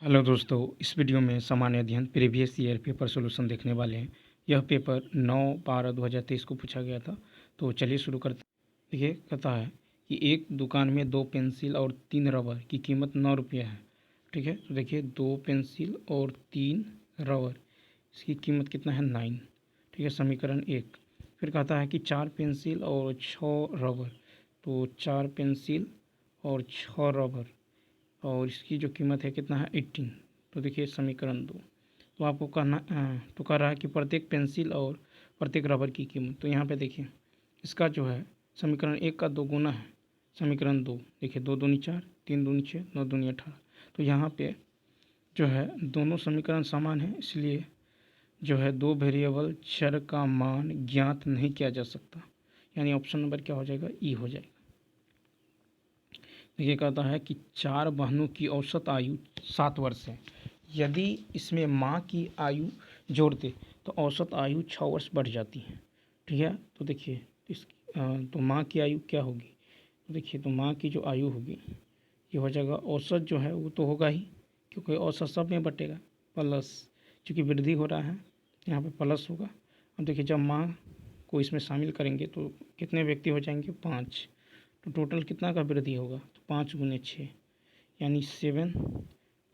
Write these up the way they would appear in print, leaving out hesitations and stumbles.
Hello दोस्तों, इस video में सामान्य अध्ययन प्रीवियस ईयर पेपर सॉल्यूशन देखने वाले हैं। यह पेपर 9/12/2023 को पूछा गया था। तो चलिए शुरू करते हैं। देखिए, कहता है कि एक दुकान में 2 पेंसिल और 3 रबर की कीमत 9 रुपये है। ठीक है, तो देखिए 2 पेंसिल और 3 रबर, इसकी कीमत कितना है 9। ठीक है, समीकरण 1। फिर कहता है कि 4 पेंसिल और 6 रबर, तो 4 पेंसिल और 6 रबर और इसकी जो कीमत है कितना है 18। तो देखिए समीकरण 2। तो आपको तो कह रहा है कि प्रत्येक पेंसिल और प्रत्येक रबर की कीमत। तो यहाँ पे देखिए इसका जो है समीकरण 1 का 2 गुना है समीकरण 2। देखिए 2 दूनी 4, 3 दूनी 6, 9 दूनी 18। तो यहाँ पे जो है दोनों समीकरण समान है, इसलिए जो है 2 वेरिएबल चर का मान ज्ञात नहीं किया जा सकता। यानी ऑप्शन नंबर क्या हो जाएगा, ई हो जाएगा। ये कहता है कि 4 बहनों की औसत आयु 7 वर्ष है। यदि इसमें माँ की आयु जोड़ दे तो औसत आयु 6 वर्ष बढ़ जाती है। ठीक है, तो देखिए तो माँ की आयु क्या होगी। तो देखिए तो माँ की जो आयु होगी ये हो जाएगा, औसत जो है वो तो होगा ही, क्योंकि औसत सब में बटेगा प्लस, चूँकि वृद्धि हो रहा है यहाँ पे प्लस होगा। अब देखिए जब माँ को इसमें शामिल करेंगे तो कितने व्यक्ति हो जाएंगे, 5। तो टोटल कितना का वृद्धि होगा, तो 5 गुने 6 यानी 7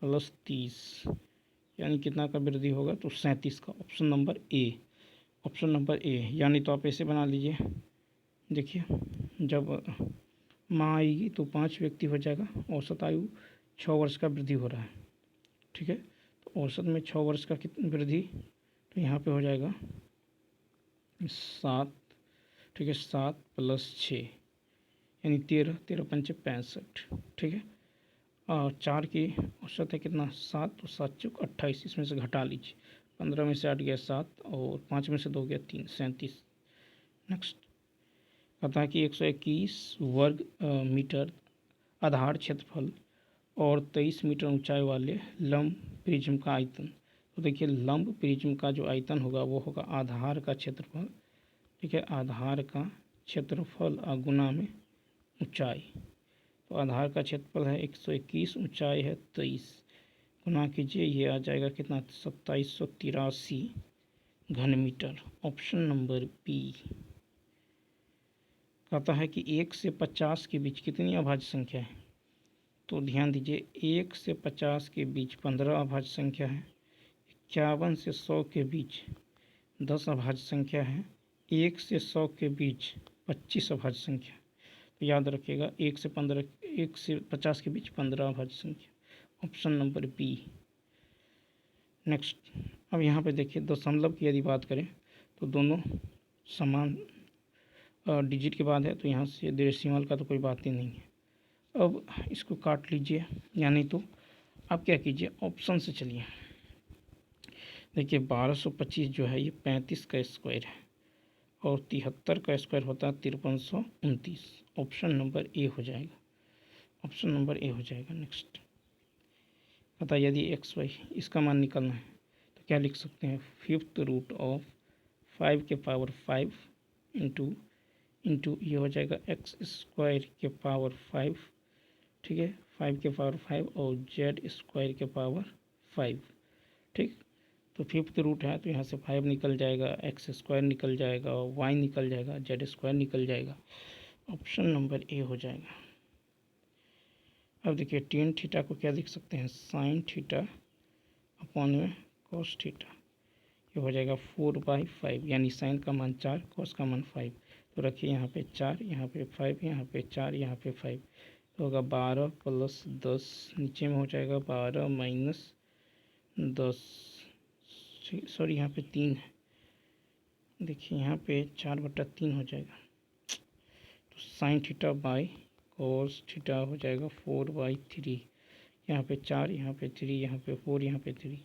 + 30 यानी कितना का वृद्धि होगा, तो 37 का। Option number A, option number A. यानी तो आप ऐसे बना लीजिए, देखिए जब माँ आएगी तो 5 व्यक्ति हो जाएगा, औसत आयु 6 वर्ष का वृद्धि हो रहा है। ठीक है, तो औसत में 6 वर्ष का कितनी वृद्धि, तो यहाँ पे हो जाएगा 7। ठीक है, 7 + 6 यानी 13, 13 पंचे 65। ठीक है, और 4 की औसत है कितना 7, तो 7 चौक 28, इसमें से घटा लीजिए। 15 में से 8 गया 7 और 5 में से 2 गया 3, 37। नेक्स्ट कहता है कि 121 वर्ग मीटर आधार क्षेत्रफल और 23 मीटर ऊंचाई वाले लंब प्रिज्म का आयतन। तो देखिए लंब प्रिज्म का जो आयतन होगा वो होगा आधार का क्षेत्रफल। ठीक है, आधार का क्षेत्रफल गुना में ऊंचाई। तो आधार का क्षेत्रफल है 121, ऊंचाई है 23, गुना कीजिए, ये आ जाएगा कितना 2783 घन मीटर। Option number B. कहता है कि 1 से 50 के बीच कितनी अभाज्य संख्या है। तो ध्यान दीजिए 1 से 50 के बीच 15 अभाज्य संख्या है। 51 से 100 के बीच 10 अभाज्य संख्या है। 1 से 100 के बीच 25 अभाज्य संख्या। तो याद रखिएगा 1 से 50 के बीच 15 अभाज्य संख्या। Option number B. नेक्स्ट, अब यहाँ पे देखिए दशमलव की यदि बात करें तो दोनों समान डिजिट के बाद है, तो यहाँ से डेसिमल का तो कोई बात ही नहीं है। अब इसको काट लीजिए, यानी तो आप क्या कीजिए, ऑप्शन से चलिए। देखिए 1225 जो है ये 35 का स्क्वायर है और 73 का स्क्वायर होता है 5329। ऑप्शन नंबर ए हो जाएगा, ऑप्शन नंबर ए हो जाएगा। नेक्स्ट पता, यदि एक्स वाई इसका मान निकालना है तो क्या लिख सकते हैं, 5th रूट ऑफ 5 के पावर 5 इंटू ये हो जाएगा एक्स स्क्वायर के पावर 5। ठीक है, 5 के पावर 5 और जेड स्क्वायर के पावर 5। ठीक, तो 5th रूट है तो यहाँ से 5 निकल जाएगा, एक्स स्क्वायर निकल जाएगा, वाई निकल जाएगा, जेड स्क्वायर निकल जाएगा। ऑप्शन नंबर ए हो जाएगा। अब देखिए टेन थीटा को क्या लिख सकते हैं, साइन थीटा अपॉन में कॉस थीटा। ये हो जाएगा 4/5, यानी साइन का मान 4, कॉस का मान 5। तो रखिए यहाँ पे 4, यहाँ पे 5, यहाँ पे 4, यहाँ पे 5। तो होगा 12 + 10, नीचे में हो जाएगा 12 - 10, सॉरी यहाँ पे 3 है। देखिए यहाँ पे 4/3 हो जाएगा। तो sine theta by cos theta हो जाएगा 4/3। यहाँ पे 4, यहाँ पे 3, यहाँ पे 4, यहाँ पे 3,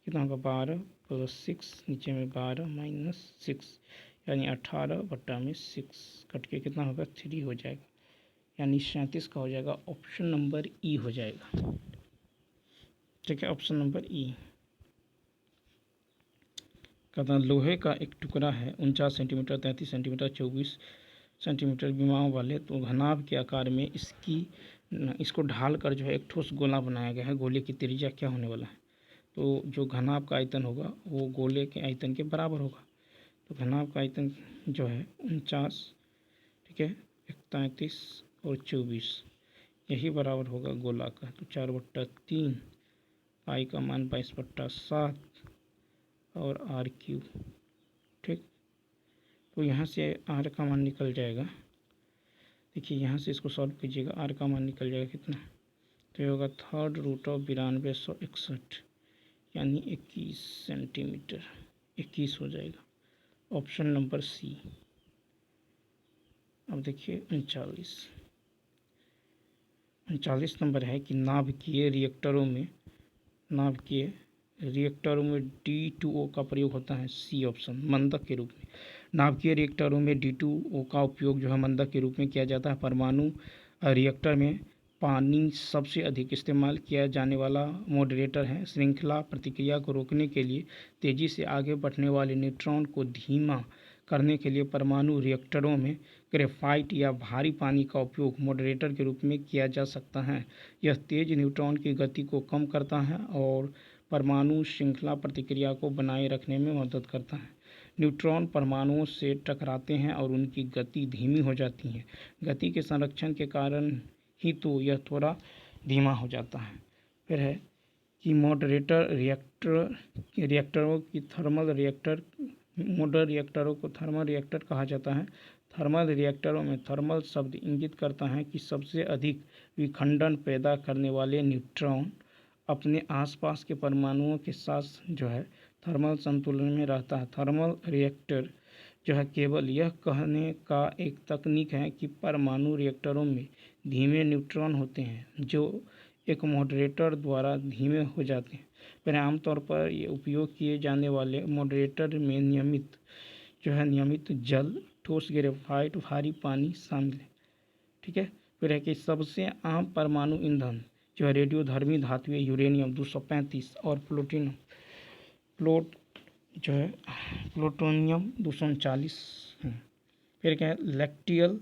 कितना होगा 12 + 6, नीचे में 12 - 6 यानी 18/6 कट के कितना होगा 3 हो जाएगा, यानी 37 का हो जाएगा। ऑप्शन नंबर ई हो जाएगा। ठीक है, ऑप्शन नंबर ई। कहता है लोहे का एक टुकड़ा है 49 सेंटीमीटर, 33 सेंटीमीटर, 24 सेंटीमीटर विमाओं वाले, तो घनाभ के आकार में इसकी इसको ढाल कर जो है एक ठोस गोला बनाया गया है। गोले की त्रिज्या क्या होने वाला है, तो जो घनाभ का आयतन होगा वो गोले के आयतन के बराबर होगा। तो घनाभ का आयतन जो है 49, ठीक है, 31 और 24, यही बराबर होगा गोला का। तो 4/3, पाई का मान 22/7 और r³ ठीक। तो यहाँ से r का मान निकल जाएगा, देखिए यहाँ से इसको सॉल्व कीजिएगा, r का मान निकल जाएगा कितना, तो ये होगा 3/√9261 यानी 21 सेंटीमीटर, 21 हो जाएगा। Option number C. अब देखिए 39 नंबर है कि नाभिकीय रिएक्टरों में D2O का प्रयोग होता है। सी ऑप्शन, मंदक के रूप में। नाभिकीय रिएक्टरों में D2O का उपयोग जो है मंदक के रूप में किया जाता है। परमाणु रिएक्टर में पानी सबसे अधिक इस्तेमाल किया जाने वाला मॉडरेटर है। श्रृंखला प्रतिक्रिया को रोकने के लिए तेजी से आगे बढ़ने वाले न्यूट्रॉन को धीमा करने के लिए परमाणु रिएक्टरों में ग्रेफाइट या भारी पानी का उपयोग मॉडरेटर के रूप में किया जा सकता है। यह तेज न्यूट्रॉन की गति को कम करता है और परमाणु श्रृंखला प्रतिक्रिया को बनाए रखने में मदद करता है। न्यूट्रॉन परमाणुओं से टकराते हैं और उनकी गति धीमी हो जाती है। गति के संरक्षण के कारण ही तो यह थोड़ा धीमा हो जाता है। फिर है कि मॉडरेटर रिएक्टरों की मॉडल रिएक्टरों को थर्मल रिएक्टर कहा जाता है। थर्मल रिएक्टरों में थर्मल शब्द इंगित करता है कि सबसे अधिक विखंडन पैदा करने वाले न्यूट्रॉन अपने आसपास के परमाणुओं के साथ जो है थर्मल संतुलन में रहता है। थर्मल रिएक्टर जो है केवल यह कहने का एक तकनीक है कि परमाणु रिएक्टरों में धीमे न्यूट्रॉन होते हैं जो एक मॉडरेटर द्वारा धीमे हो जाते हैं। फिर आमतौर पर ये उपयोग किए जाने वाले मॉडरेटर में नियमित जल, ठोस ग्रेफाइट, भारी पानी शामिल है, ठीक है। फिर है कि सबसे आम परमाणु ईंधन जो है रेडियोधर्मी धातुएं यूरेनियम 235 और प्लूटोनियम 239 हैं। फिर क्या है, लैक्टियल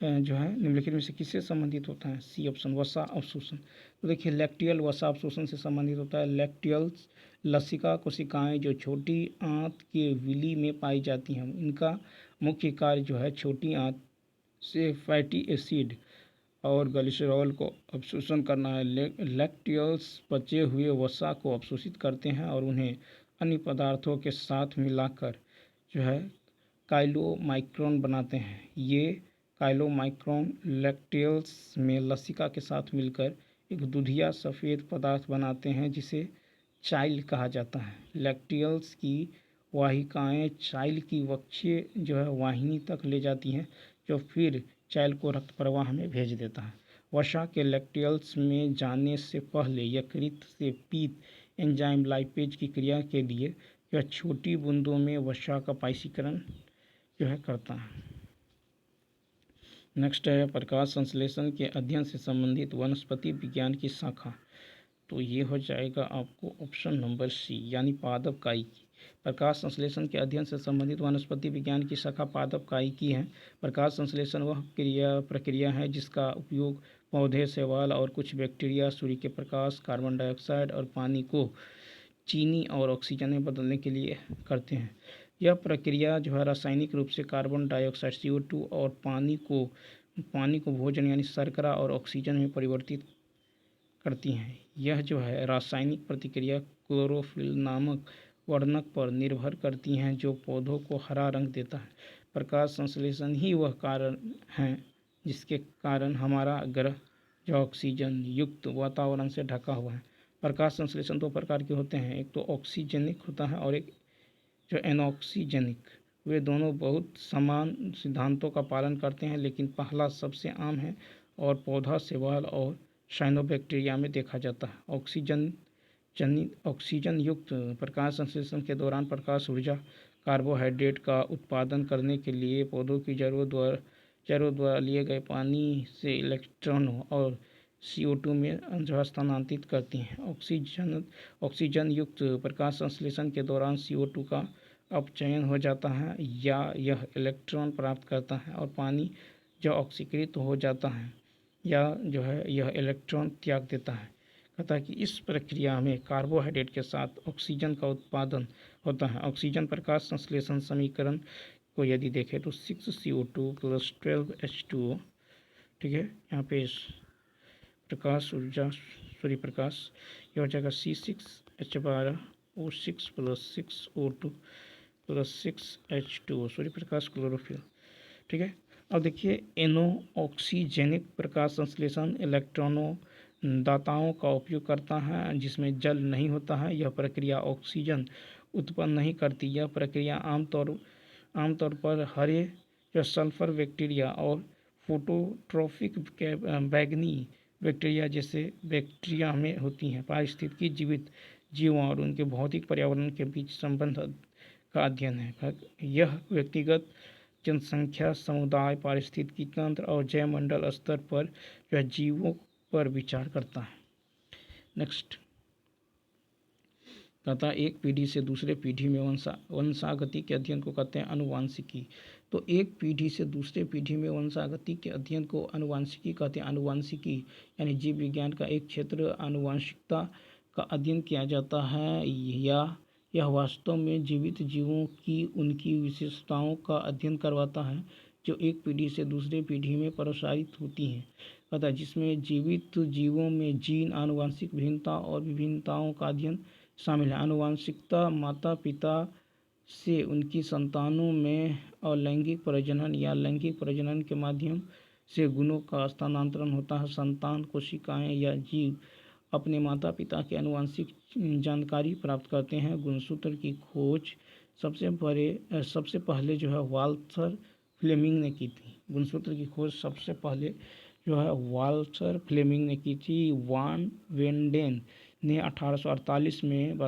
जो है निम्नलिखित में से किससे संबंधित होता है। सी ऑप्शन, वसा अवशोषण। तो देखिए लैक्टियल वसा अवशोषण से संबंधित होता है। लैक्टियल्स लसिका कोशिकाएं जो छोटी आंत के विली में पाई जाती हैं, इनका मुख्य कार्य जो है छोटी आंत से फैटी एसिड और ग्लिसरॉल को अवशोषण करना है। लैक्टियल्स बचे हुए वसा को अवशोषित करते हैं और उन्हें अन्य पदार्थों के साथ मिलाकर जो है काइलोमाइक्रोन बनाते हैं। ये काइलोमाइक्रोन लैक्टियल्स में लसिका के साथ मिलकर एक दूधिया सफ़ेद पदार्थ बनाते हैं जिसे चाइल कहा जाता है। लैक्टियल्स की वाहिकाएं चाइल की वक्षीय जो है वाहिनी तक ले जाती हैं, जो फिर चाइल को रक्त प्रवाह में भेज देता है। वसा के लैक्टियल्स में जाने से पहले यकृत से पीत एंजाइम लाइपेज की क्रिया के लिए यह छोटी बूंदों में वसा का पाइसीकरण जो है करता है। नेक्स्ट है प्रकाश संश्लेषण के अध्ययन से संबंधित वनस्पति विज्ञान की शाखा। तो ये हो जाएगा आपको ऑप्शन नंबर सी यानी पादप कायिकी। प्रकाश संश्लेषण के अध्ययन से संबंधित वनस्पति विज्ञान की शाखा पादप कायिकी है। प्रकाश संश्लेषण वह प्रक्रिया है जिसका उपयोग पौधे, शैवाल और कुछ बैक्टीरिया सूर्य के प्रकाश, कार्बन डाइऑक्साइड और पानी को चीनी और ऑक्सीजन में बदलने के लिए करते हैं। यह प्रक्रिया जो है रासायनिक रूप से कार्बन डाइऑक्साइड CO2 और पानी को भोजन यानी शर्करा और ऑक्सीजन में परिवर्तित करती हैं। यह जो है रासायनिक प्रतिक्रिया क्लोरोफिल नामक वर्णक पर निर्भर करती हैं जो पौधों को हरा रंग देता है। प्रकाश संश्लेषण ही वह कारण है जिसके कारण हमारा ग्रह जो ऑक्सीजन युक्त वातावरण से ढका हुआ है। प्रकाश संश्लेषण दो प्रकार के होते हैं, एक तो ऑक्सीजनिक होता है और एक जो एनऑक्सीजनिक। वे दोनों बहुत समान सिद्धांतों का पालन करते हैं, लेकिन पहला सबसे आम है और पौधा, शैवाल और साइनोबैक्टीरिया में देखा जाता है। ऑक्सीजन युक्त प्रकाश संश्लेषण के दौरान प्रकाश ऊर्जा कार्बोहाइड्रेट का उत्पादन करने के लिए पौधों की जड़ों द्वारा लिए गए पानी से इलेक्ट्रॉनों और CO2 में जो स्थानांतरित करती हैं। ऑक्सीजन युक्त प्रकाश संश्लेषण के दौरान CO2 का अपचयन हो जाता है या यह इलेक्ट्रॉन प्राप्त करता है और पानी जो ऑक्सीकृत हो जाता है। या जो है यह इलेक्ट्रॉन त्याग देता है। कहता है कि इस प्रक्रिया में कार्बोहाइड्रेट के साथ ऑक्सीजन का उत्पादन होता है। ऑक्सीजन प्रकाश संश्लेषण समीकरण को यदि देखें तो 6CO2 + 12H2O, ठीक है। यहाँ पे प्रकाश ऊर्जा सूर्य प्रकाश ये हो जाएगा C6H12O6 + 6O2 + 6H2O, Surya Prakash chlorophyll, ठीक है। अब देखिए एनो ऑक्सीजेनिक प्रकाश संश्लेषण इलेक्ट्रॉनों दाताओं का उपयोग करता है जिसमें जल नहीं होता है। यह प्रक्रिया ऑक्सीजन उत्पन्न नहीं करती। यह प्रक्रिया आमतौर पर हरे या सल्फर बैक्टीरिया और फोटोट्रॉफिक बैगनी बैक्टीरिया जैसे बैक्टीरिया में होती हैं। पारिस्थितिकी जीवित जीवों और उनके भौतिक पर्यावरण के बीच संबंध का अध्ययन है। यह व्यक्तिगत जनसंख्या, समुदाय, पारिस्थितिकी तंत्र और जैवमंडल स्तर पर जो है जीवों पर विचार करता है। नेक्स्ट कहता है एक पीढ़ी से दूसरे पीढ़ी में वंशागति के अध्ययन को कहते हैं अनुवांशिकी। तो एक पीढ़ी से दूसरे पीढ़ी में वंशागति के अध्ययन को अनुवांशिकी कहते हैं। अनुवांशिकी यानी जीव विज्ञान का एक क्षेत्र आनुवंशिकता का अध्ययन किया जाता है या यह वास्तव में जीवित जीवों की उनकी विशेषताओं का अध्ययन करवाता है जो एक पीढ़ी से दूसरे पीढ़ी में प्रसारित होती हैं। कहता है जिसमें जीवित जीवों में जीन, आनुवंशिक भिन्नता और विभिन्नताओं का अध्ययन शामिल है। आनुवंशिकता माता पिता से उनकी संतानों में अलैंगिक प्रजनन या लैंगिक प्रजनन के माध्यम से गुणों का स्थानांतरण होता है। संतान कोशिकाएं या जीव अपने माता पिता की आनुवंशिक जानकारी प्राप्त करते हैं। गुणसूत्र की खोज सबसे पहले जो है वाल्थर फ्लेमिंग ने की थी। गुणसूत्र की खोज सबसे पहले जो है वाल्थर फ्लेमिंग ने की थी। वान वेंडेन ने 1848 में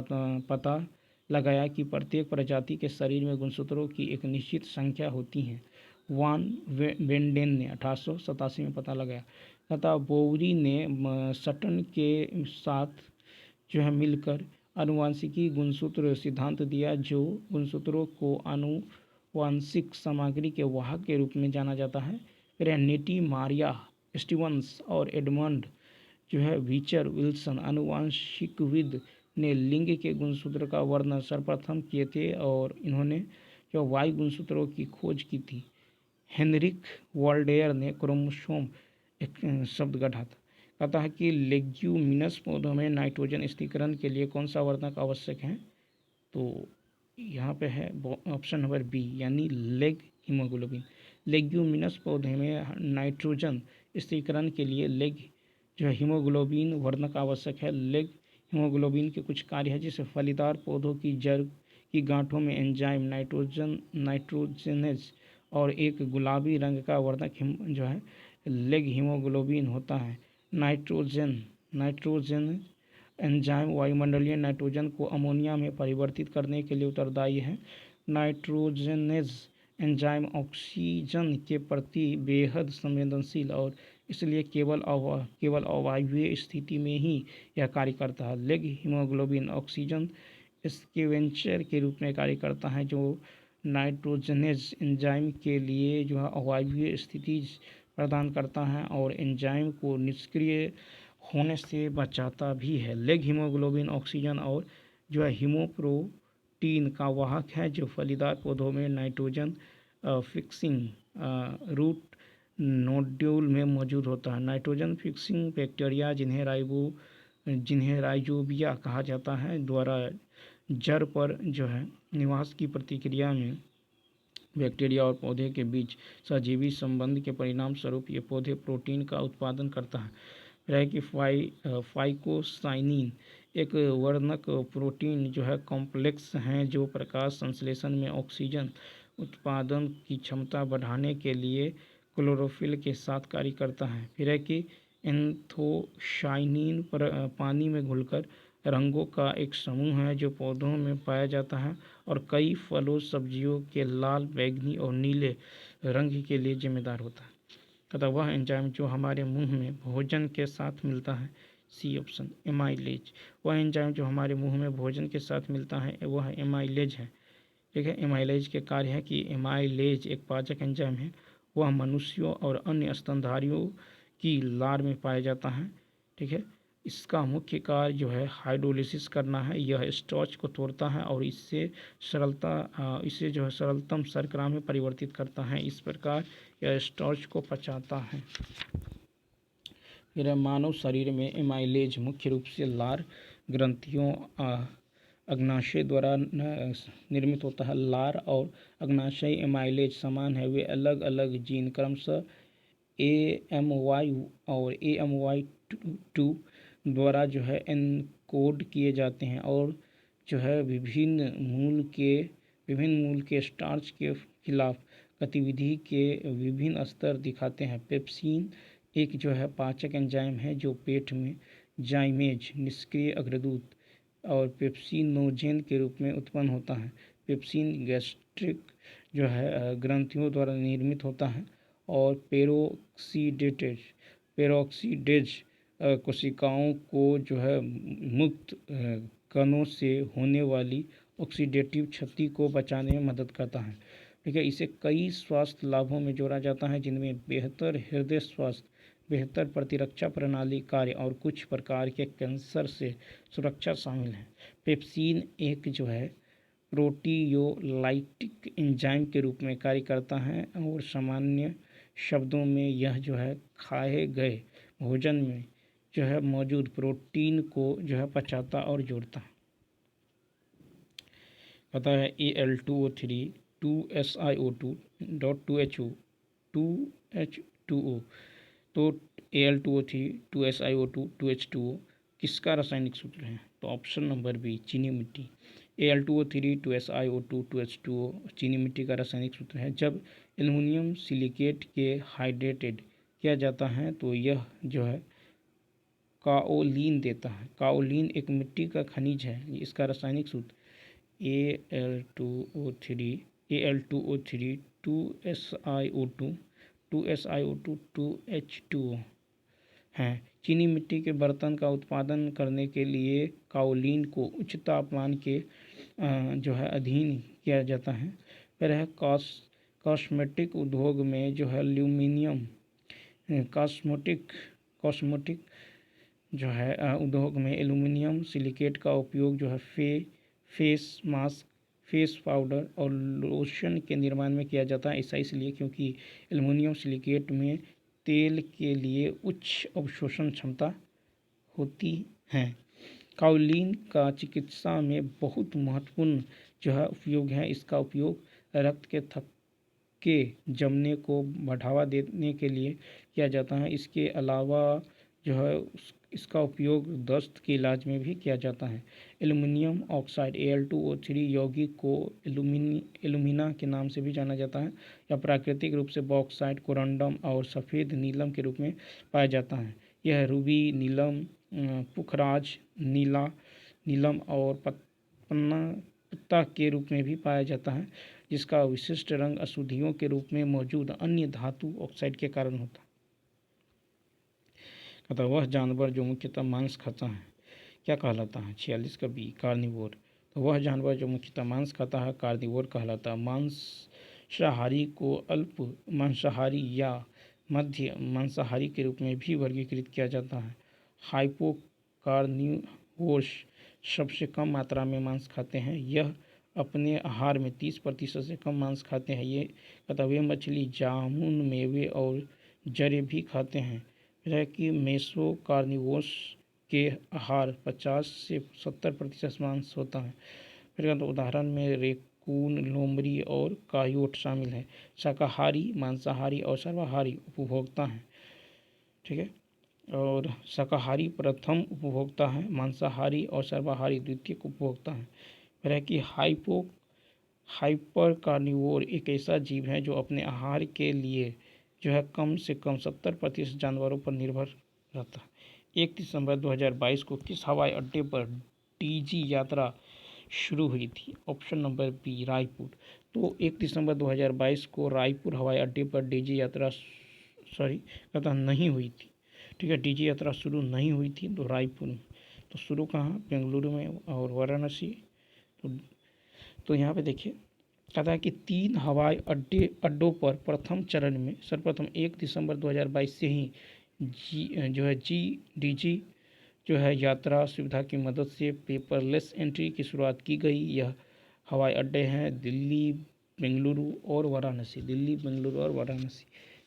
पता लगाया कि प्रत्येक प्रजाति के शरीर में गुणसूत्रों की एक निश्चित संख्या होती है। वान वेंडेन ने 1887 में पता लगाया तथा बोवरी ने सटन के साथ जो है मिलकर आनुवांशिकी गुणसूत्र सिद्धांत दिया, जो गुणसूत्रों को आनुवांशिक सामग्री के वाहक के रूप में जाना जाता है। फिर नेटी मारिया स्टीवंस और एडमंड जो है विचर विल्सन आनुवांशिकविद ने लिंग के गुणसूत्र का वर्णन सर्वप्रथम किए थे और इन्होंने जो वाई गुणसूत्रों की खोज की थी। हेनरिक वॉल्डेयर ने क्रोमोसोम एक शब्द गढ़ा था। कहता है कि लेग्यूमिनस पौधों में नाइट्रोजन स्थिरीकरण के लिए कौन सा वर्णक आवश्यक है? तो यहाँ पे है ऑप्शन नंबर बी यानी लेग हीमोग्लोबिन। लेग्यूमिनस पौधे में नाइट्रोजन स्थिरीकरण के लिए लेग जो है हीमोग्लोबिन वर्णक आवश्यक है। लेग हीमोग्लोबिन के कुछ कार्य है जैसे फलीदार पौधों की जड़ की गांठों में एंजाइम नाइट्रोजनेज और एक गुलाबी रंग का वर्णक जो है लेग हीमोग्लोबिन होता है। नाइट्रोजन एंजाइम वायुमंडलीय नाइट्रोजन को अमोनिया में परिवर्तित करने के लिए उत्तरदायी है। नाइट्रोजनेज एंजाइम ऑक्सीजन के प्रति बेहद संवेदनशील और इसलिए केवल अवायवीय स्थिति में ही यह कार्य करता है। लेग हीमोग्लोबिन ऑक्सीजन स्कैवेंजर के रूप में कार्य करता है जो नाइट्रोजनेज एंजाइम के लिए जो है अवायवीय स्थिति प्रदान करता है और एंजाइम को निष्क्रिय होने से बचाता भी है। लेग हीमोग्लोबिन ऑक्सीजन और जो है हीमोप्रोटीन का वाहक है जो फलीदार पौधों में नाइट्रोजन फिक्सिंग रूट नोड्यूल में मौजूद होता है। नाइट्रोजन फिक्सिंग बैक्टीरिया जिन्हें राइजोबिया कहा जाता है द्वारा जड़ पर जो है निवास की प्रक्रिया में बैक्टीरिया और पौधे के बीच सजीवी संबंध के परिणाम स्वरूप ये पौधे प्रोटीन का उत्पादन करता है। रह कि फाइकोसाइनिन एक वर्णक प्रोटीन जो है कॉम्प्लेक्स हैं जो प्रकाश संश्लेषण में ऑक्सीजन उत्पादन की क्षमता बढ़ाने के लिए क्लोरोफिल के साथ कार्य करता है। फिर है कि एंथोसाइनिन पानी में घुलकर रंगों का एक समूह है जो पौधों में पाया जाता है और कई फलों सब्जियों के लाल, बैगनी और नीले रंग के लिए जिम्मेदार होता है। तथा वह एंजाइम जो हमारे मुंह में भोजन के साथ मिलता है, सी ऑप्शन एमाइलेज। वह एंजाइम जो हमारे मुंह में भोजन के साथ मिलता है वह एमाइलेज है। ठीक है, एमाइलेज के कार्य है कि एमाइलेज एक पाचक एंजाइम है। वह मनुष्यों और अन्य स्तनधारियों की लार में पाया जाता है। ठीक है, इसका मुख्य कार्य जो है हाइड्रोलिसिस करना है। यह स्टार्च को तोड़ता है और इसे जो है सरलतम शर्करा में परिवर्तित करता है। इस प्रकार यह स्टार्च को पचाता है। फिर मानव शरीर में एमाइलेज मुख्य रूप से लार ग्रंथियों अग्नाशय द्वारा निर्मित होता है। लार और अग्नाशय एमाइलेज समान है, वे अलग अलग जीन क्रमशः AMY और AMY2 द्वारा जो है एनकोड किए जाते हैं और जो है विभिन्न मूल के स्टार्च के खिलाफ गतिविधि के विभिन्न स्तर दिखाते हैं। पेप्सिन एक जो है पाचक एंजाइम है जो पेट में जाइमेज निष्क्रिय अग्रदूत और पेप्सिनोजेन के रूप में उत्पन्न होता है। पेप्सिन गैस्ट्रिक जो है ग्रंथियों द्वारा निर्मित होता है और पेरोक्सीडेज कोशिकाओं को जो है मुक्त कणों से होने वाली ऑक्सीडेटिव क्षति को बचाने में मदद करता है। ठीक है, इसे कई स्वास्थ्य लाभों में जोड़ा जाता है जिनमें बेहतर हृदय स्वास्थ्य, बेहतर प्रतिरक्षा प्रणाली कार्य और कुछ प्रकार के कैंसर से सुरक्षा शामिल है। पेप्सिन एक जो है प्रोटीयोलाइटिक एंजाइम के रूप में कार्य करता है और सामान्य शब्दों में यह जो है खाए गए भोजन में जो है मौजूद प्रोटीन को जो है पचाता और जोड़ता है। पता है Al2O3 2SiO2 2H2O। तो Al2O3 2SiO2 2H2O किसका रासायनिक सूत्र है? तो ऑप्शन नंबर बी चीनी मिट्टी। Al2O3 2SiO2 2H2O चीनी मिट्टी का रासायनिक सूत्र है। जब एल्युमिनियम सिलिकेट के हाइड्रेटेड किया जाता है तो यह जो है काओलिन देता है। काओलिन एक मिट्टी का खनिज है। इसका रासायनिक सूत्र Al2O3 2SiO2 2H2O है। चीनी मिट्टी के बर्तन का उत्पादन करने के लिए काओलिन को उच्च तापमान के जो है अधीन किया जाता है। फिर है कॉस्मेटिक उद्योग में जो है एल्यूमिनियम कॉस्मेटिक जो है उद्योग में एल्यूमिनियम सिलिकेट का उपयोग जो है फेस मास्क, फेस पाउडर और लोशन के निर्माण में किया जाता है। ऐसा इसलिए क्योंकि एल्यूमिनियम सिलिकेट में तेल के लिए उच्च अवशोषण क्षमता होती है। काओलिन का चिकित्सा में बहुत महत्वपूर्ण जो है उपयोग है। इसका उपयोग रक्त के थक्के जमने को बढ़ावा देने के लिए किया जाता है। इसके अलावा जो है इसका उपयोग दस्त के इलाज में भी किया जाता है। एल्युमिनियम ऑक्साइड Al2O3 यौगिक को एल्यूमिना के नाम से भी जाना जाता है। यह प्राकृतिक रूप से बॉक्साइट, कोरंडम और सफ़ेद नीलम के रूप में पाया जाता है। यह रूबी नीलम, पुखराज नीलम और पत्ता के रूप में भी पाया जाता है, जिसका विशिष्ट रंग अशुद्धियों के रूप में मौजूद अन्य धातु ऑक्साइड के कारण होता है। अतः वह जानवर जो मुख्यतः मांस खाता है क्या कहलाता है? 46 का बी कार्निवोर। तो वह जानवर जो मुख्यतः मांस खाता है कार्निवोर कहलाता है। मांसाहारी को अल्प मांसाहारी या मध्य मांसाहारी के रूप में भी वर्गीकृत किया जाता है। हाइपोकार्निवोर्स सबसे कम मात्रा में मांस खाते हैं। यह अपने आहार में 30% से कम मांस खाते हैं। ये वे मछली, जामुन, मेवे और जड़ें भी खाते हैं। फिर कि मेसोकार्निवोर्स के आहार 50 से 70% मांस होता है। फिर तो उदाहरण में रेकून, लोमड़ी और कायोट शामिल है। शाकाहारी, मांसाहारी और सर्वाहारी उपभोक्ता हैं। ठीक है, और शाकाहारी प्रथम उपभोक्ता है, मांसाहारी और सर्वाहारी द्वितीय उपभोक्ता हैं। फिर कि हाइपर कार्निवोर एक ऐसा जीव है जो अपने आहार के लिए जो है कम से कम 70% जानवरों पर निर्भर रहता है। 1 दिसंबर 2022 को किस हवाई अड्डे पर डीजी यात्रा शुरू हुई थी? Option number B Raipur. तो 1 दिसंबर 2022 को रायपुर हवाई अड्डे पर डीजी यात्रा नहीं हुई थी। ठीक है, डीजी यात्रा शुरू नहीं हुई थी तो रायपुर में। तो शुरू कहाँ? बेंगलुरु में और वाराणसी। तो यहाँ पे देखिए कहता है कि 3 हवाई अड्डों पर प्रथम चरण में सर्वप्रथम 1 दिसंबर 2022 से ही GDG जो है यात्रा सुविधा की मदद से पेपरलेस एंट्री की शुरुआत की गई। यह हवाई अड्डे हैं दिल्ली, बेंगलुरु और वाराणसी। दिल्ली, बेंगलुरु और वाराणसी।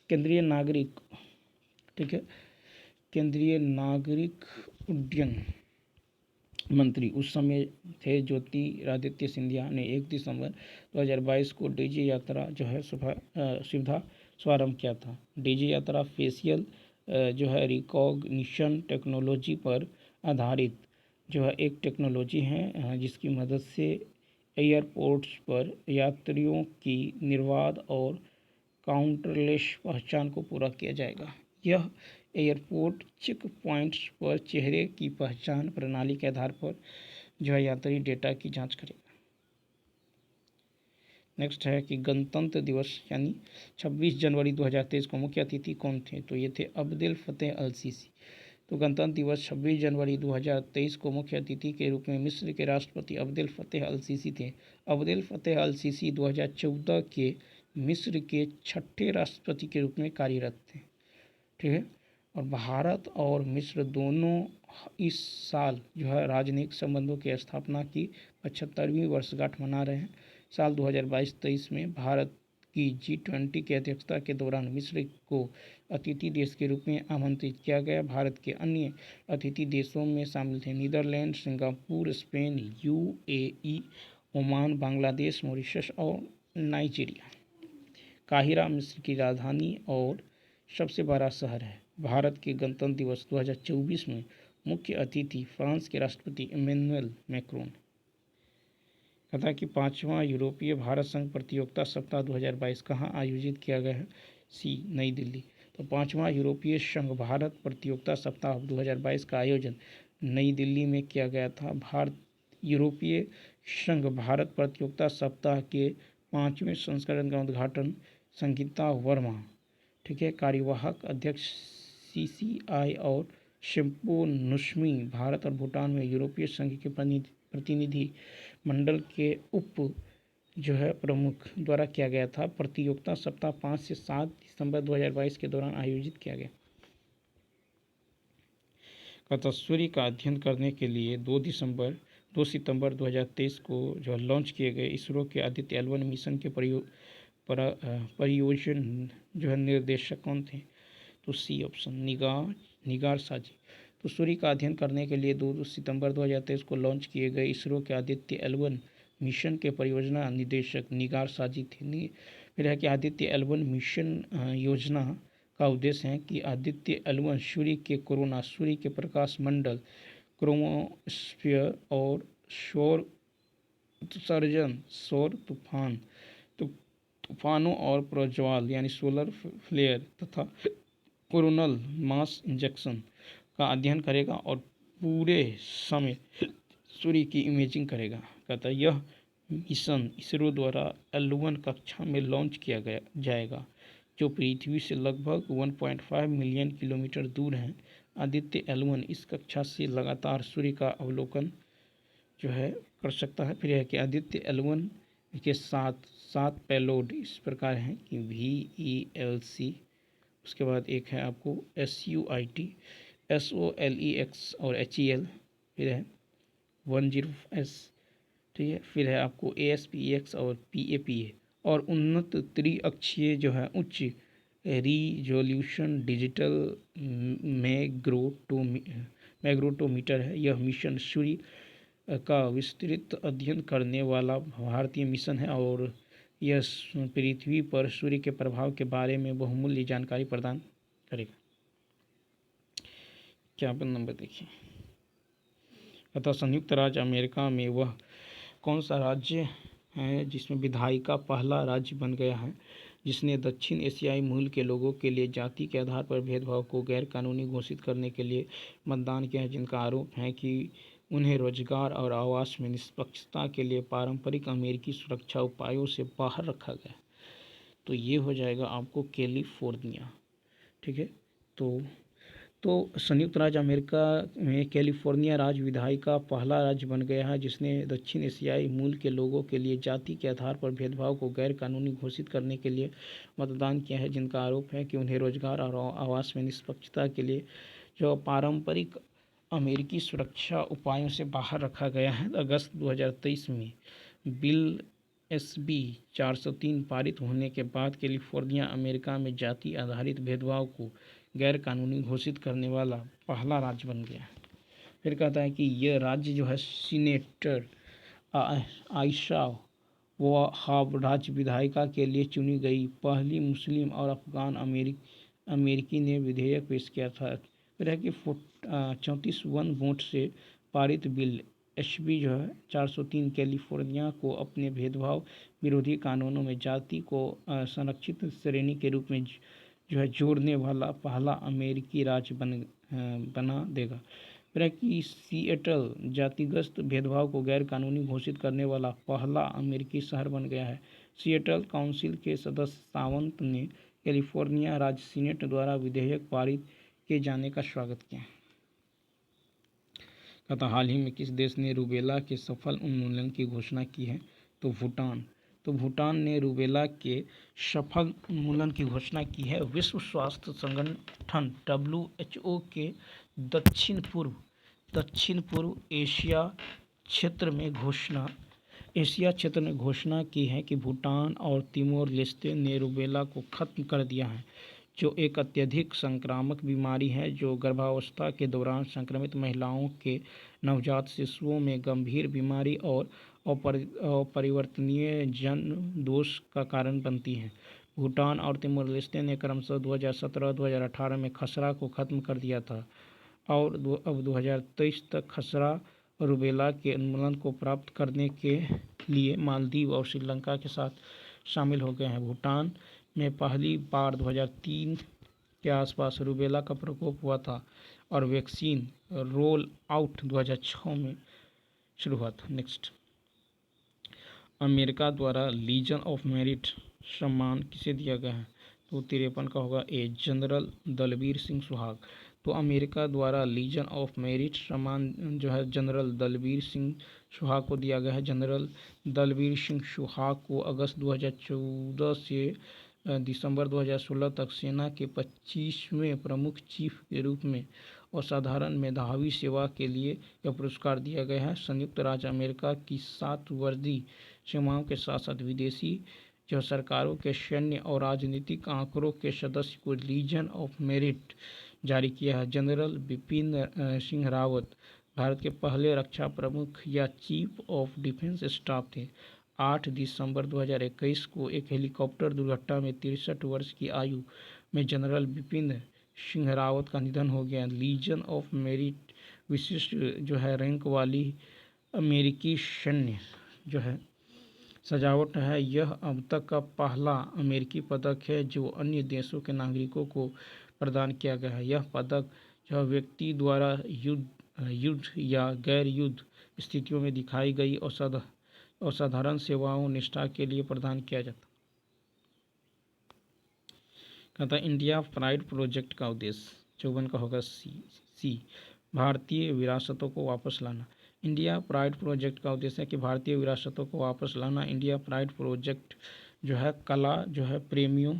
केंद्रीय नागरिक, ठीक है, केंद्रीय नागरिक उड्डयन मंत्री उस समय थे ज्योतिरादित्य सिंधिया ने 1 दिसंबर 2022 को डीजी यात्रा जो है सुविधा शुभारंभ किया था। डीजी यात्रा फेशियल जो है रिकॉग्निशन टेक्नोलॉजी पर आधारित जो है एक टेक्नोलॉजी है जिसकी मदद से एयरपोर्ट्स पर यात्रियों की निर्बाध और काउंटरलेस पहचान को पूरा किया जाएगा। यह एयरपोर्ट चेक पॉइंट्स पर चेहरे की पहचान प्रणाली के आधार पर जो है यात्री डेटा की जांच करेगा। नेक्स्ट है कि गणतंत्र दिवस यानी 26 जनवरी 2023 को मुख्य अतिथि कौन थे? तो ये थे अब्देल फतेह अल सीसी। तो गणतंत्र दिवस 26 जनवरी 2023 को मुख्य अतिथि के रूप में मिस्र के राष्ट्रपति अब्देल फतेह अल सीसी थे। अब्देल फतेह अल सीसी 2014 के मिस्र के 6ठे राष्ट्रपति के रूप में कार्यरत थे। ठीक है, और भारत और मिस्र दोनों इस साल जो है राजनयिक संबंधों की स्थापना की 75वीं वर्षगांठ मना रहे हैं। साल 2022-23 में भारत की G20 की अध्यक्षता के दौरान मिस्र को अतिथि देश के रूप में आमंत्रित किया गया। भारत के अन्य अतिथि देशों में शामिल थे Netherlands, Singapore, Spain, UAE, Oman, Bangladesh, Mauritius और नाइजीरिया। काहिरा मिस्र की राजधानी और सबसे बड़ा शहर है। भारत के गणतंत्र दिवस 2024 में मुख्य अतिथि फ्रांस के राष्ट्रपति इमैनुअल मैक्रोन। कथा कि 5वां यूरोपीय भारत संघ प्रतियोगिता सप्ताह 2022 कहाँ आयोजित किया गया है? सी, नई दिल्ली। तो 5वां यूरोपीय संघ भारत प्रतियोगिता सप्ताह 2022 का आयोजन नई दिल्ली में किया गया था। यूरोपीय संघ भारत प्रतियोगिता सप्ताह के 5वें संस्करण का उद्घाटन संगीता वर्मा, ठीक है, कार्यवाहक अध्यक्ष CCI और शिम्पो नुस्मी, भारत और भूटान में यूरोपीय संघ के प्रतिनिधि मंडल के उप जो है प्रमुख द्वारा किया गया था। प्रतियोगिता सप्ताह 5 से 7 दिसंबर 2022 के दौरान आयोजित किया गया। सूर्य का अध्ययन करने के लिए 2 सितंबर 2023 को जो लॉन्च किए गए इसरो के आदित्य L1 मिशन के परियोजना जो है निर्देशक कौन थे? तो सी ऑप्शन, निगार साजी। तो सूर्य का अध्ययन करने के लिए 2 सितंबर 2023 को लॉन्च किए गए इसरो के आदित्य L1 मिशन के परियोजना निदेशक निगार साजी थे। फिर है कि आदित्य L1 मिशन योजना का उद्देश्य है कि आदित्य L1 सूर्य के कोरोना, सूर्य के प्रकाश मंडल, क्रोमोस्फीयर और सौर उत्सर्जन, सौर तूफानों और प्रज्वाल यानी सोलर फ्लेयर तथा कोरोनल मास इंजेक्शन का अध्ययन करेगा और पूरे समय सूर्य की इमेजिंग करेगा। कहता है यह मिशन इसरो द्वारा L1 कक्षा में लॉन्च किया जाएगा जो पृथ्वी से लगभग 1.5 मिलियन किलोमीटर दूर है। आदित्य L1 इस कक्षा से लगातार सूर्य का अवलोकन जो है कर सकता है। फिर है कि आदित्य L1 के साथ 7 पेलोड इस प्रकार हैं कि VELC, उसके बाद एक है आपको SUIT, SOLEX और HEL, फिर है 10S, ठीक है, फिर है आपको ASPEX और PAPA और उन्नत त्रिअक्षीय जो है उच्च रिजोल्यूशन डिजिटल मैग्नेटोमीटर है। यह मिशन सूर्य का विस्तृत अध्ययन करने वाला भारतीय मिशन है और यह पृथ्वी पर सूर्य के प्रभाव के बारे में बहुमूल्य जानकारी प्रदान करेगा। क्या नंबर देखिए, अतः संयुक्त राज्य अमेरिका में वह कौन सा राज्य है जिसमें विधायिका पहला राज्य बन गया है जिसने दक्षिण एशियाई मूल के लोगों के लिए जाति के आधार पर भेदभाव को गैर कानूनी घोषित करने के लिए मतदान किया है, जिनका आरोप है कि उन्हें रोजगार और आवास में निष्पक्षता के लिए पारंपरिक अमेरिकी सुरक्षा उपायों से बाहर रखा गया। तो ये हो जाएगा आपको कैलिफोर्निया। ठीक है, तो तो संयुक्त राज्य अमेरिका में कैलिफोर्निया राज्य विधायी का पहला राज्य बन गया है जिसने दक्षिण एशियाई मूल के लोगों के लिए जाति के आधार पर भेदभाव को गैर कानूनी घोषित करने के लिए मतदान किया है, जिनका आरोप है कि उन्हें रोजगार और आवास में निष्पक्षता के लिए जो पारंपरिक अमेरिकी सुरक्षा उपायों से बाहर रखा गया है। अगस्त 2023 में बिल SB 403 पारित होने के बाद कैलिफोर्निया अमेरिका में जाति आधारित भेदभाव को गैर कानूनी घोषित करने वाला पहला राज्य बन गया। फिर कहता है कि यह राज्य जो है सीनेटर आयशा वहाब राज्य विधायिका के लिए चुनी गई पहली मुस्लिम और अफगान अमेरिकी ने विधेयक पेश किया था। फिर है कि 34 वोट से पारित बिल SB जो है 403 कैलिफोर्निया को अपने भेदभाव विरोधी कानूनों में जाति को संरक्षित श्रेणी के रूप में जो है जोड़ने वाला पहला अमेरिकी राज्य बना देगा। फिर है कि सिएटल जातिगत भेदभाव को गैर कानूनी घोषित करने वाला पहला अमेरिकी शहर बन गया है। सिएटल काउंसिल के सदस्य सावंत ने कैलिफोर्निया राज्य सीनेट द्वारा विधेयक पारित किए जाने का स्वागत किया। कहता हाल ही में किस देश ने रूबेला के सफल उन्मूलन की घोषणा की है? तो भूटान। तो भूटान ने रूबेला के सफल उन्मूलन की घोषणा की है। विश्व स्वास्थ्य संगठन WHO के दक्षिण पूर्व एशिया क्षेत्र में घोषणा की है कि भूटान और तिमोर लेस्ते ने रूबेला को खत्म कर दिया है, जो एक अत्यधिक संक्रामक बीमारी है जो गर्भावस्था के दौरान संक्रमित महिलाओं के नवजात शिशुओं में गंभीर बीमारी और अपरिवर्तनीय जन्म दोष का कारण बनती है। भूटान और तिमोर लेस्ते ने क्रमशः 2017-2018 में खसरा को खत्म कर दिया था और अब 2023 तक खसरा और रूबेला के उन्मूलन को प्राप्त करने के लिए मालदीव और श्रीलंका के साथ शामिल हो गए हैं। भूटान में पहली बार 2003 के आसपास रूबेला का प्रकोप हुआ था और वैक्सीन रोल आउट 2006 में शुरू हुआ था। नेक्स्ट, अमेरिका द्वारा लीजन ऑफ मेरिट सम्मान किसे दिया गया है? तो 53 का होगा ए, जनरल दलबीर सिंह सुहाग। तो अमेरिका द्वारा लीजन ऑफ मेरिट सम्मान जो है जनरल दलबीर सिंह सुहाग को दिया गया है। जनरल दलबीर सिंह सुहाग को अगस्त 2014 से दिसंबर 2016 तक सेना के 25वें प्रमुख चीफ के रूप में असाधारण मेधावी सेवा के लिए यह पुरस्कार दिया गया है। संयुक्त राज्य अमेरिका की 7 वर्दी सेवाओं के साथ साथ विदेशी जो सरकारों के सैन्य और राजनीतिक आंकड़ों के सदस्य को लीजन ऑफ मेरिट जारी किया है। जनरल बिपिन सिंह रावत भारत के पहले रक्षा प्रमुख या चीफ ऑफ डिफेंस स्टाफ थे। 8 दिसंबर 2021 को एक हेलीकॉप्टर दुर्घटना में 63 वर्ष की आयु में जनरल बिपिन सिंह रावत का निधन हो गया। लीजन ऑफ मेरिट विशिष्ट जो है रैंक वाली अमेरिकी सैन्य जो है सजावट है। यह अब तक का पहला अमेरिकी पदक है जो अन्य देशों के नागरिकों को प्रदान किया गया है। यह पदक जो व्यक्ति द्वारा युद्ध या गैर युद्ध स्थितियों में दिखाई गई असाधारण सेवाओं निष्ठा के लिए प्रदान किया जाता। कहता इंडिया प्राइड प्रोजेक्ट का उद्देश्य 54 का होगा सी, भारतीय विरासतों को वापस लाना। इंडिया प्राइड प्रोजेक्ट का उद्देश्य है कि भारतीय विरासतों को वापस लाना। इंडिया प्राइड प्रोजेक्ट जो है कला जो है प्रेमियों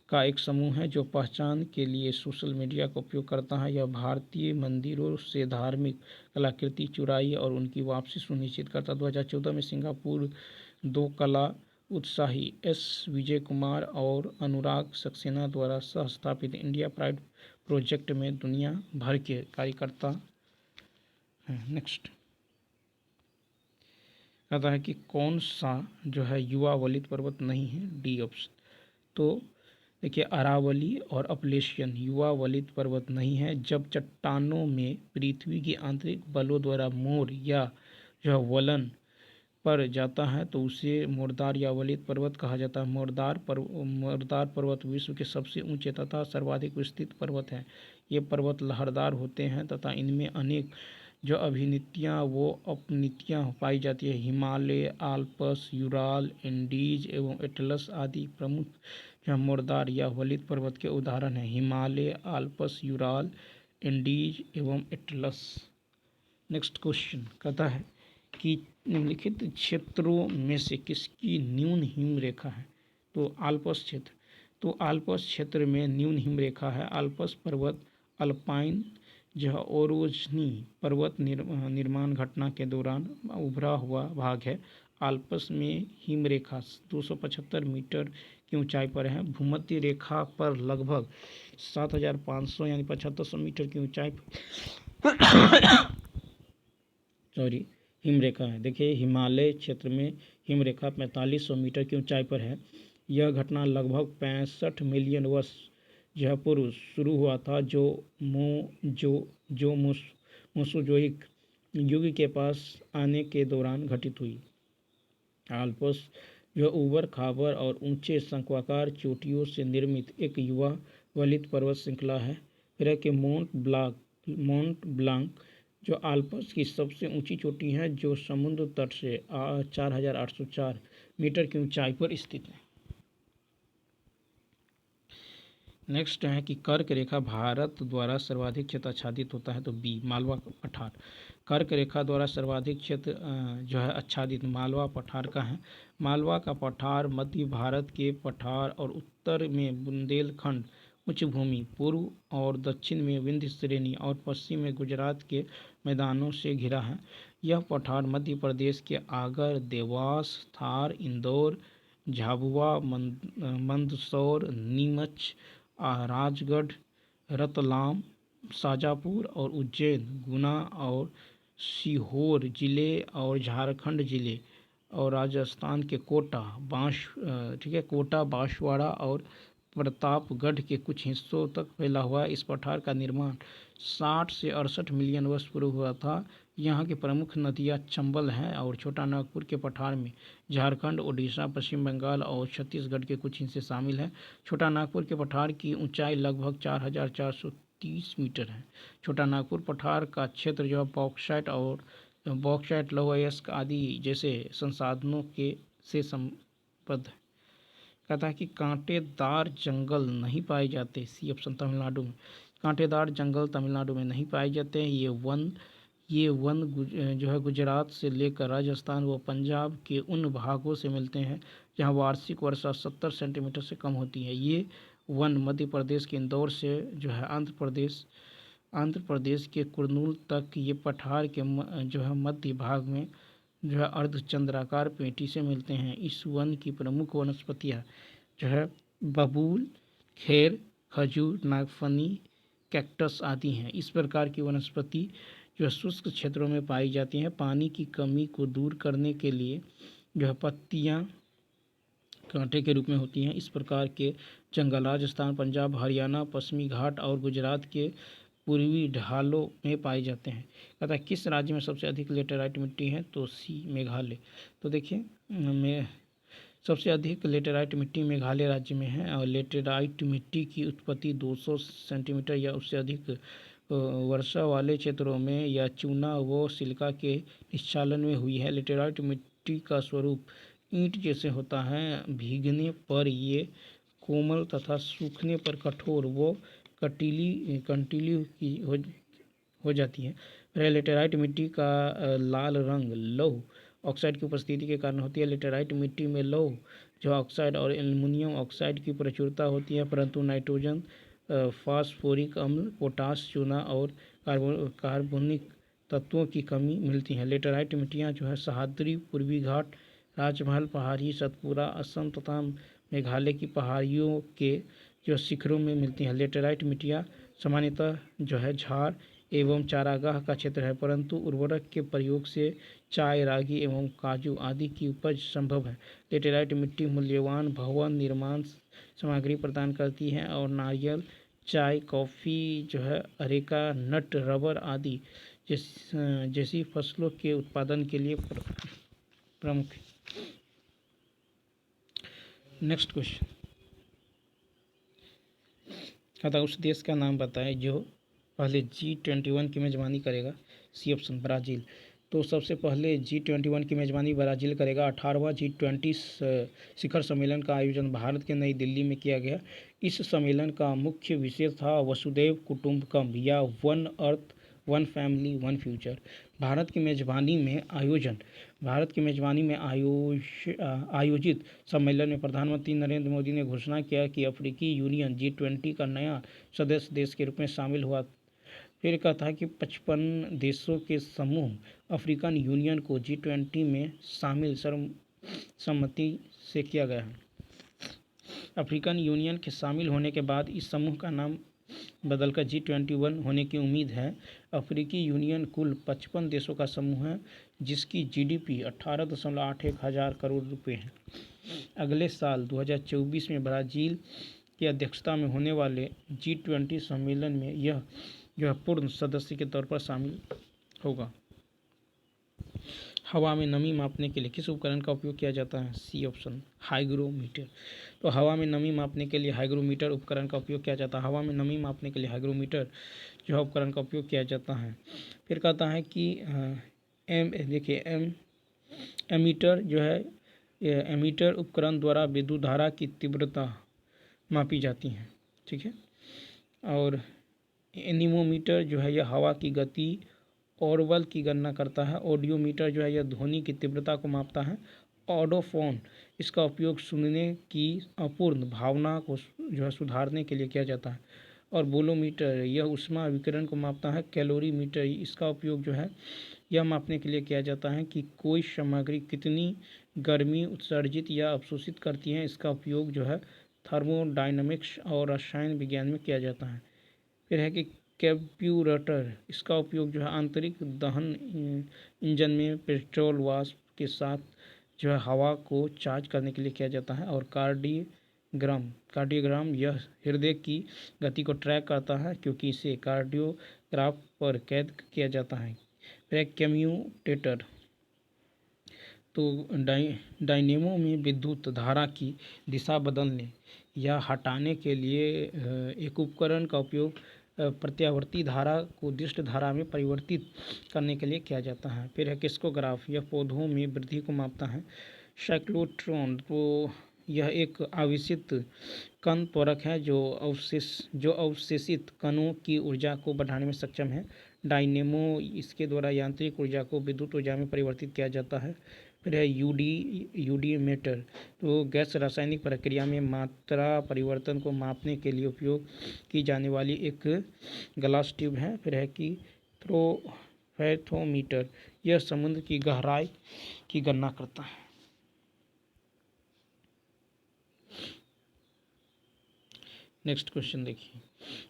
का एक समूह है जो पहचान के लिए सोशल मीडिया का उपयोग करता है। यह भारतीय मंदिरों से धार्मिक कलाकृति चुराई और उनकी वापसी सुनिश्चित करता। 2014 में सिंगापुर 2 कला उत्साही S विजय कुमार और अनुराग सक्सेना द्वारा सह स्थापित इंडिया प्राइड प्रोजेक्ट में दुनिया भर के कार्यकर्ता हैं। नेक्स्ट, कहता है कि कौन सा जो है युवा वलित पर्वत नहीं है? D option. तो देखिए अरावली और अपलेशियन युवा वलित पर्वत नहीं है। जब चट्टानों में पृथ्वी की आंतरिक बलों द्वारा मोर या जो है वलन पर जाता है तो उसे मोरदार या वलित पर्वत कहा जाता है। मोरदार पर्वत विश्व के सबसे ऊंचे तथा सर्वाधिक विस्तृत पर्वत हैं। ये पर्वत लहरदार होते हैं तथा इनमें अनेक जो अभिनीतियाँ वो अपनीतियाँ पाई जाती है। हिमालय, आल्प्स, यूराल, एंडीज एवं एटलस आदि प्रमुख जो मुर्दार या वलित पर्वत के उदाहरण हैं हिमालय, आल्प्स, यूराल, एंडीज एवं एटलस। नेक्स्ट क्वेश्चन कहता है कि निम्नलिखित क्षेत्रों में से किसकी न्यून हिम रेखा है? तो आल्प्स क्षेत्र। तो आल्प्स क्षेत्र में न्यून हिम रेखा है आल्प्स पर्वत अल्पाइन जो ओरोजनी पर्वत निर्माण घटना के दौरान उभरा हुआ भाग है। आल्प्स में हिम रेखा 275 मीटर की ऊंचाई पर है। भूमध्य रेखा पर लगभग 7500 यानी 7500 मीटर की ऊंचाई हिम रेखा है। देखिए हिमालय क्षेत्र में हिम रेखा 4500 मीटर की ऊंचाई पर है। यह घटना लगभग 65 मिलियन वर्ष यह पूर्व शुरू हुआ था जो मोसोजोइक युग के पास आने के दौरान घटित हुई। आल्प्स जो ऊबड़ खाबड़ और ऊंचे शंक्वाकार चोटियों से निर्मित एक युवा वलित पर्वत श्रृंखला है। फिर के मोंट ब्लांक जो आल्प्स की सबसे ऊंची चोटी है जो समुद्र तट से 4804 मीटर की ऊंचाई पर स्थित है। नेक्स्ट है कि कर्क रेखा भारत द्वारा सर्वाधिक क्षेत्र आच्छादित होता है। तो बी मालवा पठार। कर्क रेखा द्वारा सर्वाधिक क्षेत्र जो है आच्छादित मालवा पठार का है। मालवा का पठार मध्य भारत के पठार और उत्तर में बुंदेलखंड उच्च भूमि, पूर्व और दक्षिण में विंध्य श्रेणी और पश्चिम में गुजरात के मैदानों से घिरा है। यह पठार मध्य प्रदेश के आगर, देवास, धार, इंदौर, झाबुआ, मंदसौर, नीमच, राजगढ़, रतलाम, शाजापुर और उज्जैन, गुना और सीहोर जिले और झारखंड जिले और राजस्थान के कोटा बांसवाड़ा और प्रतापगढ़ के कुछ हिस्सों तक फैला हुआ है। इस पठार का निर्माण 60 से 68 मिलियन वर्ष पूर्व हुआ था। यहाँ की प्रमुख नदियाँ चंबल हैं और छोटा नागपुर के पठार में झारखंड, उड़ीसा, पश्चिम बंगाल और छत्तीसगढ़ के कुछ हिस्से शामिल हैं। छोटा नागपुर के पठार की ऊंचाई लगभग 4430 मीटर है। छोटा नागपुर पठार का क्षेत्र जो बॉक्साइट लौह अयस्क आदि जैसे संसाधनों से संबद्ध है। कहता है कि कांटेदार जंगल नहीं पाए जाते। सी ऑप्शन तमिलनाडु में। कांटेदार जंगल तमिलनाडु में नहीं पाए जाते हैं। ये वन जो है गुजरात से लेकर राजस्थान व पंजाब के उन भागों से मिलते हैं जहां वार्षिक वर्षा 70 सेंटीमीटर से कम होती है। ये वन मध्य प्रदेश के इंदौर से जो है आंध्र प्रदेश के कुर्नूल तक ये पठार के जो है मध्य भाग में जो है अर्धचंद्राकार पेटी से मिलते हैं। इस वन की प्रमुख वनस्पतियाँ जो है बबूल, खेर, खजूर, नागफनी, कैक्टस आदि हैं। इस प्रकार की वनस्पति जो शुष्क क्षेत्रों में पाई जाती हैं। पानी की कमी को दूर करने के लिए जो है पत्तियाँ कांटे के रूप में होती हैं। इस प्रकार के जंगल राजस्थान, पंजाब, हरियाणा, पश्चिमी घाट और गुजरात के पूर्वी ढालों में पाए जाते हैं। कहता है किस राज्य में सबसे अधिक लेटेराइट मिट्टी है? तो सी मेघालय। तो देखिए सबसे अधिक लेटेराइट मिट्टी मेघालय राज्य में है और लेटेराइट मिट्टी की उत्पत्ति 200 सेंटीमीटर या उससे अधिक वर्षा वाले क्षेत्रों में या चूना व सिलिका के निश्चालन में हुई है। लेटेराइट मिट्टी का स्वरूप ईंट जैसे होता है। भीगने पर ये कोमल तथा सूखने पर कठोर व कंटीली की हो जाती है। लेटेराइट मिट्टी का लाल रंग लौह ऑक्साइड की उपस्थिति के कारण होती है। लेटेराइट मिट्टी में लौह जो ऑक्साइड और एल्युमिनियम ऑक्साइड की प्रचुरता होती है, परंतु नाइट्रोजन, फास्फोरिक अम्ल, पोटाश, चूना और कार्बोनिक तत्वों की कमी मिलती है। लेटेराइट मिट्टियाँ जो है सह्याद्री, पूर्वी घाट, राजमहल पहाड़ी, सतपुरा, असम तथा मेघालय की पहाड़ियों के जो शिखरों में मिलती हैं। लेटेराइट मिट्टियाँ सामान्यतः जो है झाड़ एवं चारागाह का क्षेत्र है, परंतु उर्वरक के प्रयोग से चाय, रागी एवं काजू आदि की उपज संभव है। लेटेराइट मिट्टी मूल्यवान भवन निर्माण सामग्री प्रदान करती है और नारियल, चाय, कॉफ़ी जो है अरेका नट, रबर आदि जैसी फसलों के उत्पादन के लिए प्रमुख है। नेक्स्ट क्वेश्चन कहता उस देश का नाम बताएं जो पहले G21 की मेजबानी करेगा। C option Brazil. तो सबसे पहले G21 की मेज़बानी ब्राज़ील करेगा। 18वां G20 शिखर सम्मेलन का आयोजन भारत के नई दिल्ली में किया गया। इस सम्मेलन का मुख्य विषय था वसुधैव कुटुंबकम या one earth one family one future. Bharat की मेज़बानी में आयोजित सम्मेलन में प्रधानमंत्री नरेंद्र मोदी ने घोषणा किया कि अफ्रीकी यूनियन G20 का नया सदस्य देश के रूप में शामिल हुआ। फिर कहा था कि 55 देशों के समूह अफ्रीकन यूनियन को G20 में शामिल सर्वसम्मति से किया गया है। अफ्रीकन यूनियन के शामिल होने के बाद इस समूह का नाम बदलकर G21 होने की उम्मीद है। अफ्रीकी यूनियन कुल 55 देशों का समूह है जिसकी GDP 18.81 हज़ार करोड़ रुपए है। अगले साल 2024 में ब्राज़ील की अध्यक्षता में होने वाले G20 सम्मेलन में यह पूर्ण सदस्य के तौर पर शामिल होगा। हवा में नमी मापने के लिए किस उपकरण का उपयोग किया जाता है? C option, hygrometer. तो हवा में नमी मापने के लिए हाइग्रोमीटर उपकरण का उपयोग किया जाता है। हवा में नमी मापने के लिए हाइग्रोमीटर जो है उपकरण का उपयोग किया जाता है। फिर कहता है कि एमीटर जो है, एमीटर उपकरण द्वारा विद्युत धारा की तीव्रता मापी जाती है। ठीक है। और एनीमोमीटर जो है यह हवा की गति और बल की गणना करता है। ऑडियोमीटर जो है यह ध्वनि की तीव्रता को मापता है। ऑडोफोन इसका उपयोग सुनने की अपूर्ण भावना को जो है सुधारने के लिए किया जाता है। और बोलोमीटर यह ऊष्मा विकिरण को मापता है। कैलोरीमीटर इसका उपयोग जो है यह मापने के लिए किया जाता है कि कोई सामग्री कितनी गर्मी उत्सर्जित या अवशोषित करती है। इसका उपयोग जो है थर्मोडायनामिक्स और रसायन विज्ञान में किया जाता है। फिर है कि कैर्ब्यूरेटर इसका उपयोग जो है आंतरिक दहन इंजन में पेट्रोल वाष्प के साथ जो है हवा को चार्ज करने के लिए किया जाता है। और कार्डियोग्राम यह हृदय की गति को ट्रैक करता है क्योंकि इसे कार्डियोग्राफ पर कैद किया जाता है। फिर कम्यूटेटर तो डायनेमो में विद्युत धारा की दिशा बदलने या हटाने के लिए एक उपकरण का उपयोग प्रत्यावर्ती धारा को दिष्ट धारा में परिवर्तित करने के लिए किया जाता है। फिर है किस्कोग्राफ यह पौधों में वृद्धि को मापता है। साइक्लोट्रॉन तो यह एक आवेशित कण त्वरक है जो अवशेषित कणों की ऊर्जा को बढ़ाने में सक्षम है। डायनेमो इसके द्वारा यांत्रिक ऊर्जा को विद्युत ऊर्जा में परिवर्तित किया जाता है। फिर है यूडीमीटर तो गैस रासायनिक प्रक्रिया में मात्रा परिवर्तन को मापने के लिए उपयोग की जाने वाली एक ग्लास ट्यूब है। फिर है कि थर्मोमीटर यह समुद्र की गहराई की गणना करता है। नेक्स्ट क्वेश्चन देखिए,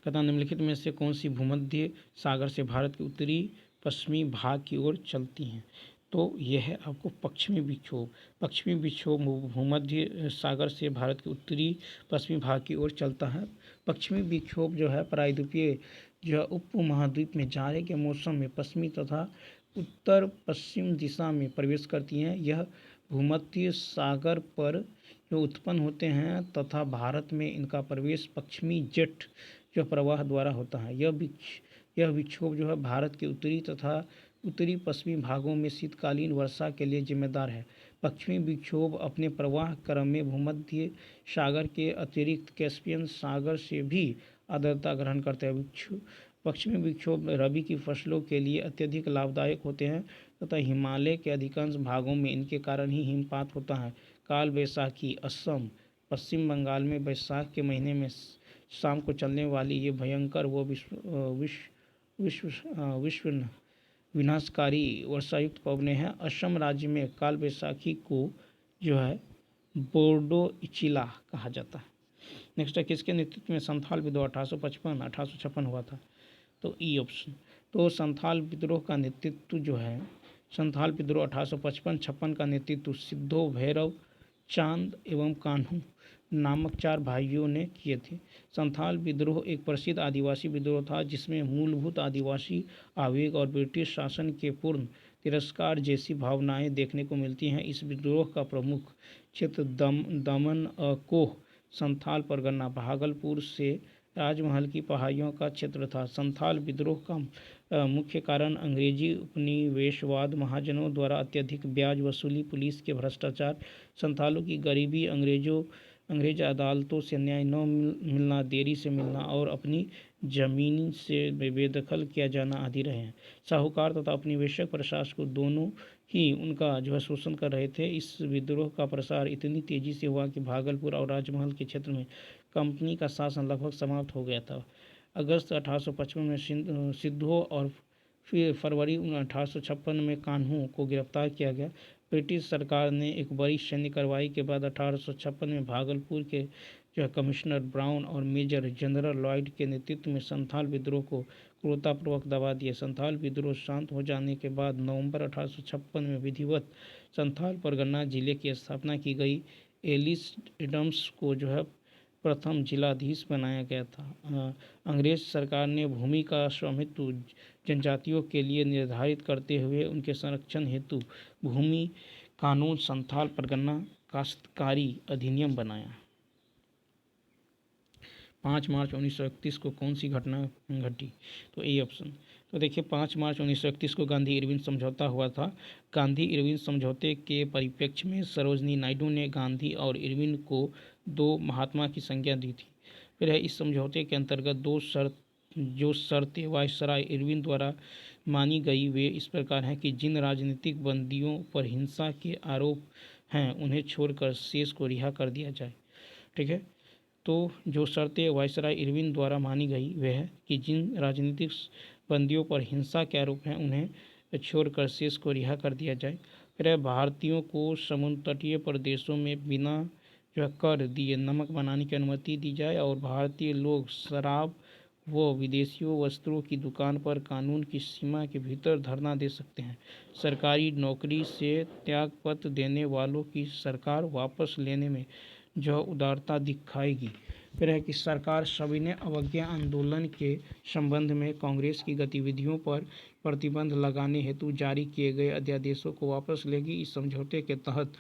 कहता निम्नलिखित में से कौन सी भूमध्य सागर से भारत के उत्तरी पश्चिमी भाग की ओर चलती हैं? तो यह है आपको पश्चिमी विक्षोभ। पश्चिमी विक्षोभ भूमध्य सागर से भारत के उत्तरी पश्चिमी भाग की ओर चलता है। पश्चिमी विक्षोभ जो है प्रायद्वीपीय जो है उप महाद्वीप में जाड़े के मौसम में पश्चिमी तथा उत्तर पश्चिम दिशा में प्रवेश करती हैं। यह भूमध्य सागर पर जो उत्पन्न होते हैं तथा भारत में इनका प्रवेश पश्चिमी जेट जो प्रवाह द्वारा होता है। यह विक्षोभ जो है भारत के उत्तरी तथा उत्तरी पश्चिमी भागों में शीतकालीन वर्षा के लिए जिम्मेदार है। पश्चिमी विक्षोभ अपने प्रवाह क्रम में भूमध्य सागर के अतिरिक्त कैस्पियन सागर से भी आर्द्रता ग्रहण करते हैं। पश्चिमी विक्षोभ रबी की फसलों के लिए अत्यधिक लाभदायक होते हैं तथा हिमालय के अधिकांश भागों में इनके कारण ही हिमपात होता है। काल वैशाखी असम पश्चिम बंगाल में वैशाख के महीने में शाम को चलने वाली ये भयंकर व विश्व विनाशकारी वर्षायुक्त पवनें हैं। असम राज्य में काल वैशाखी को जो है बोर्डो इचिला कहा जाता है। नेक्स्ट है किसके नेतृत्व में संथाल विद्रोह 1855 हुआ था? तो ई ऑप्शन। तो संथाल विद्रोह का नेतृत्व जो है संथाल विद्रोह 1855-56 का नेतृत्व सिद्धो भैरव चांद एवं कान्हू नामक 4 भाइयों ने किए थे। संथाल विद्रोह एक प्रसिद्ध आदिवासी विद्रोह था जिसमें मूलभूत आदिवासी आवेग और ब्रिटिश शासन के पूर्ण तिरस्कार जैसी भावनाएं देखने को मिलती हैं। इस विद्रोह का प्रमुख क्षेत्र दमन कोह संथाल परगना भागलपुर से राजमहल की पहाड़ियों का क्षेत्र था। संथाल विद्रोह का मुख्य कारण अंग्रेजी उपनिवेशवाद, महाजनों द्वारा अत्यधिक ब्याज वसूली, पुलिस के भ्रष्टाचार, संथालों की गरीबी, अंग्रेज अदालतों से न्याय न मिलना, देरी से मिलना और अपनी जमीन से बेदखल किया जाना आदि रहे हैं। साहूकार तथा उपनिवेशक प्रशासक दोनों ही उनका शोषण कर रहे थे। इस विद्रोह का प्रसार इतनी तेजी से हुआ कि भागलपुर और राजमहल के क्षेत्र में कंपनी का शासन लगभग समाप्त हो गया था। अगस्त 1855 में सिद्धो और फिर फरवरी 1856 में कान्हू को गिरफ्तार किया गया। ब्रिटिश सरकार ने एक बड़ी सैन्य कार्रवाई के बाद 1856 में भागलपुर के कमिश्नर ब्राउन और मेजर जनरल लॉयड के नेतृत्व में संथाल विद्रोह को क्रूरतापूर्वक दबा दिया। संथाल विद्रोह शांत हो जाने के बाद नवंबर 1856 में विधिवत संथाल परगना जिले की स्थापना की गई। एलिस एडम्स को प्रथम जिलाधीश बनाया गया था। अंग्रेज सरकार ने भूमि का स्वामित्व जनजातियों के लिए निर्धारित करते हुए उनके संरक्षण हेतु भूमि कानून संथाल परगना काश्तकारी अधिनियम बनाया। 5 मार्च 1931 को कौन सी घटना घटी? तो ए ऑप्शन। तो देखिए 5 मार्च 1931 को गांधी इरविन समझौता हुआ था। गांधी इरविन समझौते के परिप्रेक्ष्य में सरोजनी नायडू ने गांधी और इरविन को दो महात्मा की संज्ञा दी थी। फिर इस समझौते के अंतर्गत जो शर्तें वायसराय इरविन द्वारा मानी गई वे इस प्रकार हैं कि जिन राजनीतिक बंदियों पर हिंसा के आरोप हैं उन्हें छोड़कर शेष को रिहा कर दिया जाए। ठीक है, तो जो शर्तें वायसराय इरविन द्वारा मानी गई वह है कि जिन राजनीतिक बंदियों पर हिंसा के आरोप हैं उन्हें छोड़कर शेष को रिहा कर दिया जाए। फिर भारतीयों को समुद्र तटीय प्रदेशों में बिना कर दिए नमक बनाने की अनुमति दी जाए और भारतीय लोग शराब व विदेशियों वस्त्रों की दुकान पर कानून की सीमा के भीतर धरना दे सकते हैं। सरकारी नौकरी से त्यागपत्र देने वालों की सरकार वापस लेने में उदारता दिखाएगी। फिर है कि सरकार सविनय अवज्ञा आंदोलन के संबंध में कांग्रेस की गतिविधियों पर प्रतिबंध लगाने हेतु जारी किए गए अध्यादेशों को वापस लेगी। इस समझौते के तहत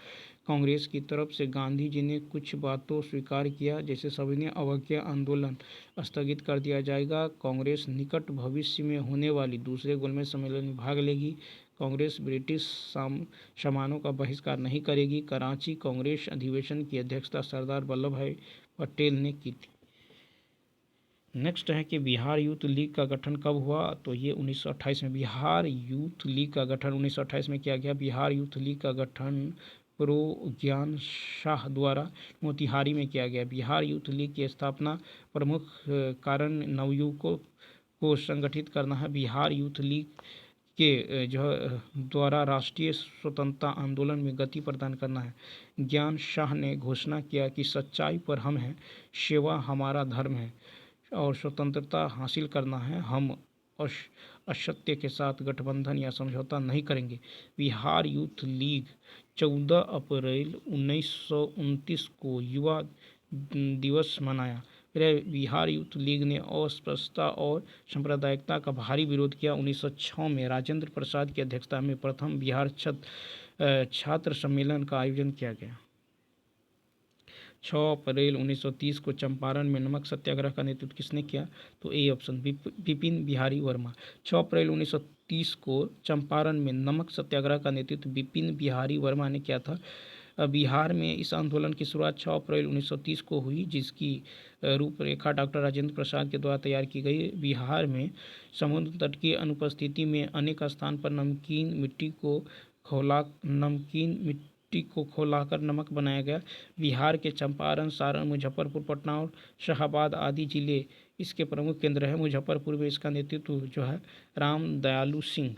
कांग्रेस की तरफ से गांधी जी ने कुछ बातों स्वीकार किया, जैसे सविनय अवज्ञा आंदोलन स्थगित कर दिया जाएगा। कांग्रेस निकट भविष्य में होने वाली दूसरे गोलमेज सम्मेलन में भाग लेगी। कांग्रेस ब्रिटिश सामानों का बहिष्कार नहीं करेगी। कराची कांग्रेस अधिवेशन की अध्यक्षता सरदार वल्लभ भाई पटेल ने की थी। नेक्स्ट है कि बिहार यूथ लीग का गठन कब हुआ? तो ये 1928 में बिहार यूथ लीग का गठन 1928 में किया गया। बिहार यूथ लीग का गठन प्रो ज्ञान शाह द्वारा मोतिहारी में किया गया। बिहार यूथ लीग की स्थापना प्रमुख कारण नवयुवकों को संगठित करना है। बिहार यूथ लीग के द्वारा राष्ट्रीय स्वतंत्रता आंदोलन में गति प्रदान करना है। ज्ञान शाह ने घोषणा किया कि सच्चाई पर हम हैं, सेवा हमारा धर्म है और स्वतंत्रता हासिल करना है। हम असत्य के साथ गठबंधन या समझौता नहीं करेंगे। बिहार यूथ लीग 14 अप्रैल 1929 को युवा दिवस मनाया। फिर बिहार यूथ लीग ने अस्पृश्यता और सांप्रदायिकता का भारी विरोध किया। 1906 में राजेंद्र प्रसाद की अध्यक्षता में प्रथम बिहार छात्र सम्मेलन का आयोजन किया गया। 6 अप्रैल 1930 को चंपारण में नमक सत्याग्रह का नेतृत्व किसने किया? तो ए ऑप्शन बिपिन बिहारी वर्मा। 6 अप्रैल 1930 को चंपारण में नमक सत्याग्रह का नेतृत्व बिपिन बिहारी वर्मा ने किया था। बिहार में इस आंदोलन की शुरुआत 6 अप्रैल 1930 को हुई, जिसकी रूपरेखा डॉक्टर राजेंद्र प्रसाद के द्वारा तैयार की गई। बिहार में समुद्र तट की अनुपस्थिति में अनेक स्थान पर नमकीन मिट्टी को खौलाकर नमक बनाया गया। बिहार के चंपारण, सारण, मुजफ्फरपुर, पटना और शाहाबाद आदि जिले इसके प्रमुख केंद्र हैं। मुजफ्फरपुर में इसका नेतृत्व राम दयालु सिंह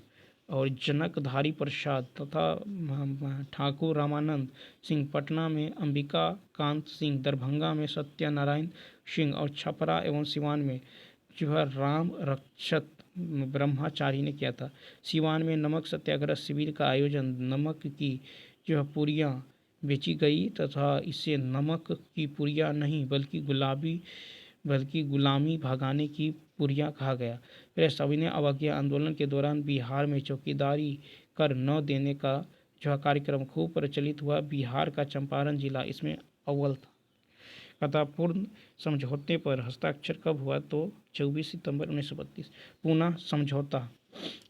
और जनकधारी प्रसाद तथा ठाकुर रामानंद सिंह, पटना में अंबिका कांत सिंह, दरभंगा में सत्यनारायण सिंह और छपरा एवं सिवान में राम रक्षत ब्रह्मचारी ने किया था। सिवान में नमक सत्याग्रह शिविर का आयोजन नमक की पुड़ियाँ बेची गई तथा इसे नमक की पुड़िया नहीं बल्कि गुलामी भगाने की पुड़िया कहा गया। फिर सविनय अवज्ञा आंदोलन के दौरान बिहार में चौकीदारी कर न देने का कार्यक्रम खूब प्रचलित हुआ। बिहार का चंपारण जिला इसमें अव्वल था। कहता पूर्ण समझौते पर हस्ताक्षर कब हुआ, तो 24 सितंबर 1932।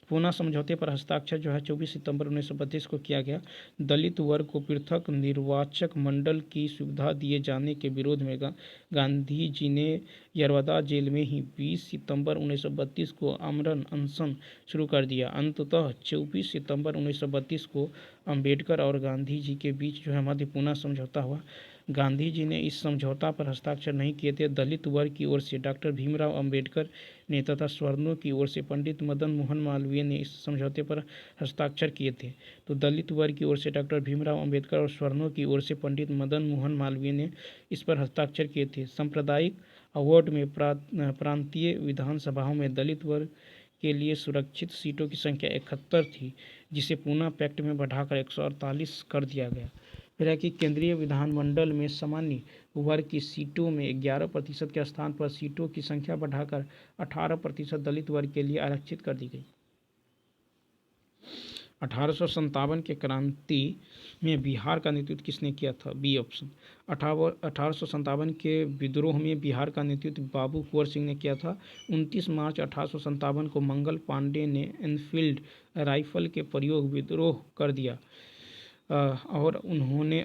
पूना समझौते पर हस्ताक्षर जो है 24 सितंबर 1932 को किया गया। दलित वर्ग को पृथक निर्वाचक मंडल की सुविधा दिए जाने के विरोध में गांधी जी ने यरवदा जेल में ही 20 सितंबर 1932 को आमरण अनशन शुरू कर दिया। अंततः 24 सितंबर 1932 को अंबेडकर और गांधी जी के बीच जो है मध्य पूना समझौता हुआ। गांधी जी ने इस समझौता पर हस्ताक्षर नहीं किए थे। दलित वर्ग की ओर से डॉक्टर भीमराव अंबेडकर ने तथा स्वर्णों की ओर से पंडित मदन मोहन मालवीय ने इस समझौते पर हस्ताक्षर किए थे। तो दलित वर्ग की ओर से डॉक्टर भीमराव अंबेडकर और स्वर्णों की ओर से पंडित मदन मोहन मालवीय ने इस पर हस्ताक्षर किए थे। सांप्रदायिक अवार्ड में प्रांतीय विधानसभाओं में दलित वर्ग के लिए सुरक्षित सीटों की संख्या 71 थी, जिसे पूना पैक्ट में बढ़ाकर 148 कर दिया गया। फिर है कि केंद्रीय विधानमंडल में सामान्य वर्ग की सीटों में 11% के स्थान पर सीटों की संख्या बढ़ाकर 18% दलित वर्ग के लिए आरक्षित कर दी गई। 1857 के क्रांति में बिहार का नेतृत्व किसने किया था, बी ऑप्शन। 1857 के विद्रोह में बिहार का नेतृत्व बाबू कुंवर सिंह ने किया था। 29 मार्च 1857 को मंगल पांडे ने एनफील्ड राइफल के प्रयोग विद्रोह कर दिया और उन्होंने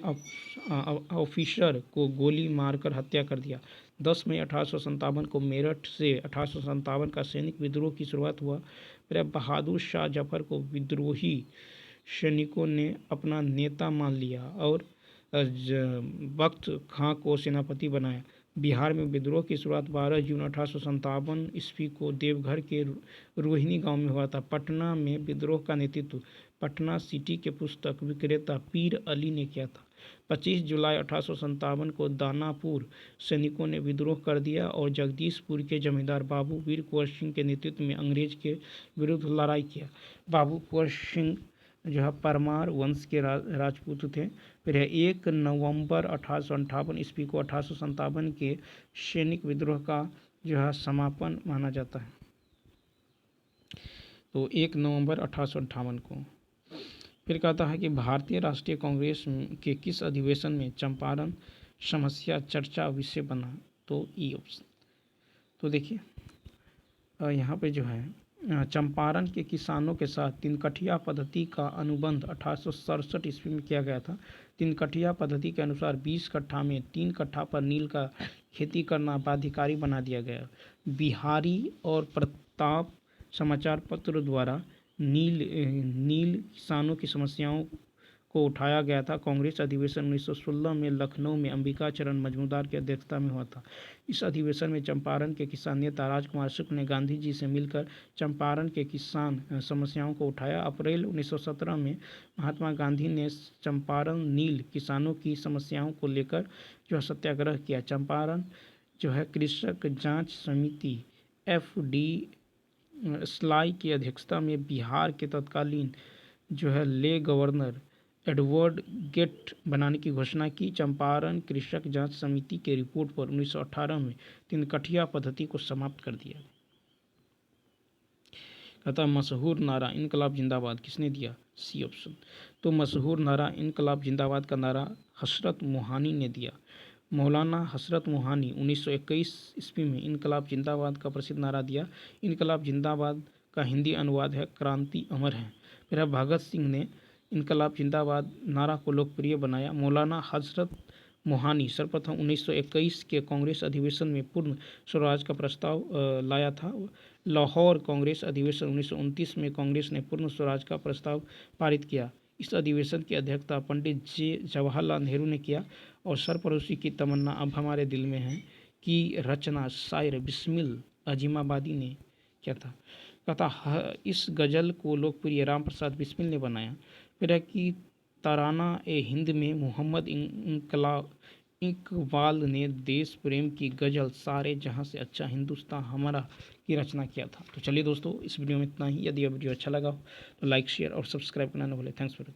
ऑफिसर को गोली मारकर हत्या कर दिया। 10 मई 1857 को मेरठ से 1857 का सैनिक विद्रोह की शुरुआत हुआ। फिर बहादुर शाह जफर को विद्रोही सैनिकों ने अपना नेता मान लिया और बख्त खां को सेनापति बनाया। बिहार में विद्रोह की शुरुआत 12 जून 1857 ईस्वी को देवघर के रोहिणी गांव में हुआ था। पटना में विद्रोह का नेतृत्व पटना सिटी के पुस्तक विक्रेता पीर अली ने किया था। 25 जुलाई 1857 को दानापुर सैनिकों ने विद्रोह कर दिया और जगदीशपुर के जमींदार बाबू वीर कुंवर सिंह के नेतृत्व में अंग्रेज के विरुद्ध लड़ाई किया। बाबू कुंवर सिंह जो है परमार वंश के राजपूत थे। फिर 1 नवंबर 1858 ईस्वी को 1857 के सैनिक विद्रोह का जो है समापन माना जाता है। तो 1 नवंबर 1858 को। फिर कहता है कि भारतीय राष्ट्रीय कांग्रेस के किस अधिवेशन में चंपारण समस्या चर्चा विषय बना, तो ई ऑप्शन। तो देखिए यहाँ पे जो है चंपारण के किसानों के साथ तिनकठिया पद्धति का अनुबंध 1867 ईस्वी में किया गया था। तिनकठिया पद्धति के अनुसार 20 कट्ठा में 3 कट्ठा पर नील का खेती करना बाध्यकारी बना दिया गया। बिहारी और प्रताप समाचार पत्र द्वारा नील किसानों की समस्याओं को उठाया गया था। कांग्रेस अधिवेशन 1916 में लखनऊ में अंबिका चरण मजूमदार की अध्यक्षता में हुआ था। इस अधिवेशन में चंपारण के किसान नेता राजकुमार शुक्ल ने गांधी जी से मिलकर चंपारण के किसान समस्याओं को उठाया। अप्रैल 1917 में महात्मा गांधी ने चंपारण नील किसानों की समस्याओं को लेकर जो सत्याग्रह किया। चंपारण जो है कृषक जांच समिति FD स्लाई की अध्यक्षता में बिहार के तत्कालीन जो है ले गवर्नर एडवर्ड गेट बनाने की घोषणा की। चंपारण कृषक जांच समिति के रिपोर्ट पर 1918 में तिनकठिया पद्धति को समाप्त कर दिया। कहता मशहूर नारा इनकलाब जिंदाबाद किसने दिया, सी ऑप्शन। तो मशहूर नारा इनकलाब जिंदाबाद का नारा हसरत मोहानी ने दिया। मौलाना हसरत मोहानी 1921 ईस्वी में इनकलाब जिंदाबाद का प्रसिद्ध नारा दिया। इनकलाब जिंदाबाद का हिंदी अनुवाद है क्रांति अमर है। फिर भगत सिंह ने इनकलाब जिंदाबाद नारा को लोकप्रिय बनाया। मौलाना हजरत मोहानी सर्वप्रथम 1921 के कांग्रेस अधिवेशन में पूर्ण स्वराज का प्रस्ताव लाया था। लाहौर कांग्रेस अधिवेशन 1929 में कांग्रेस ने पूर्ण स्वराज का प्रस्ताव पारित किया। इस अधिवेशन की अध्यक्षता पंडित जवाहरलाल नेहरू ने किया और सरपरोशी की तमन्ना अब हमारे दिल में है कि रचना शायर बिस्मिल अजीमाबादी ने किया था। कहता इस गज़ल को लोकप्रिय राम प्रसाद बिस्मिल ने बनाया। फिर है कि तराना ए हिंद में मोहम्मद इकबाल ने देश प्रेम की गज़ल सारे जहां से अच्छा हिंदुस्तान हमारा की रचना किया था। तो चलिए दोस्तों इस वीडियो में इतना ही। यदि यह वीडियो अच्छा लगा हो तो लाइक शेयर और सब्सक्राइब करना न भूलें। Thanks for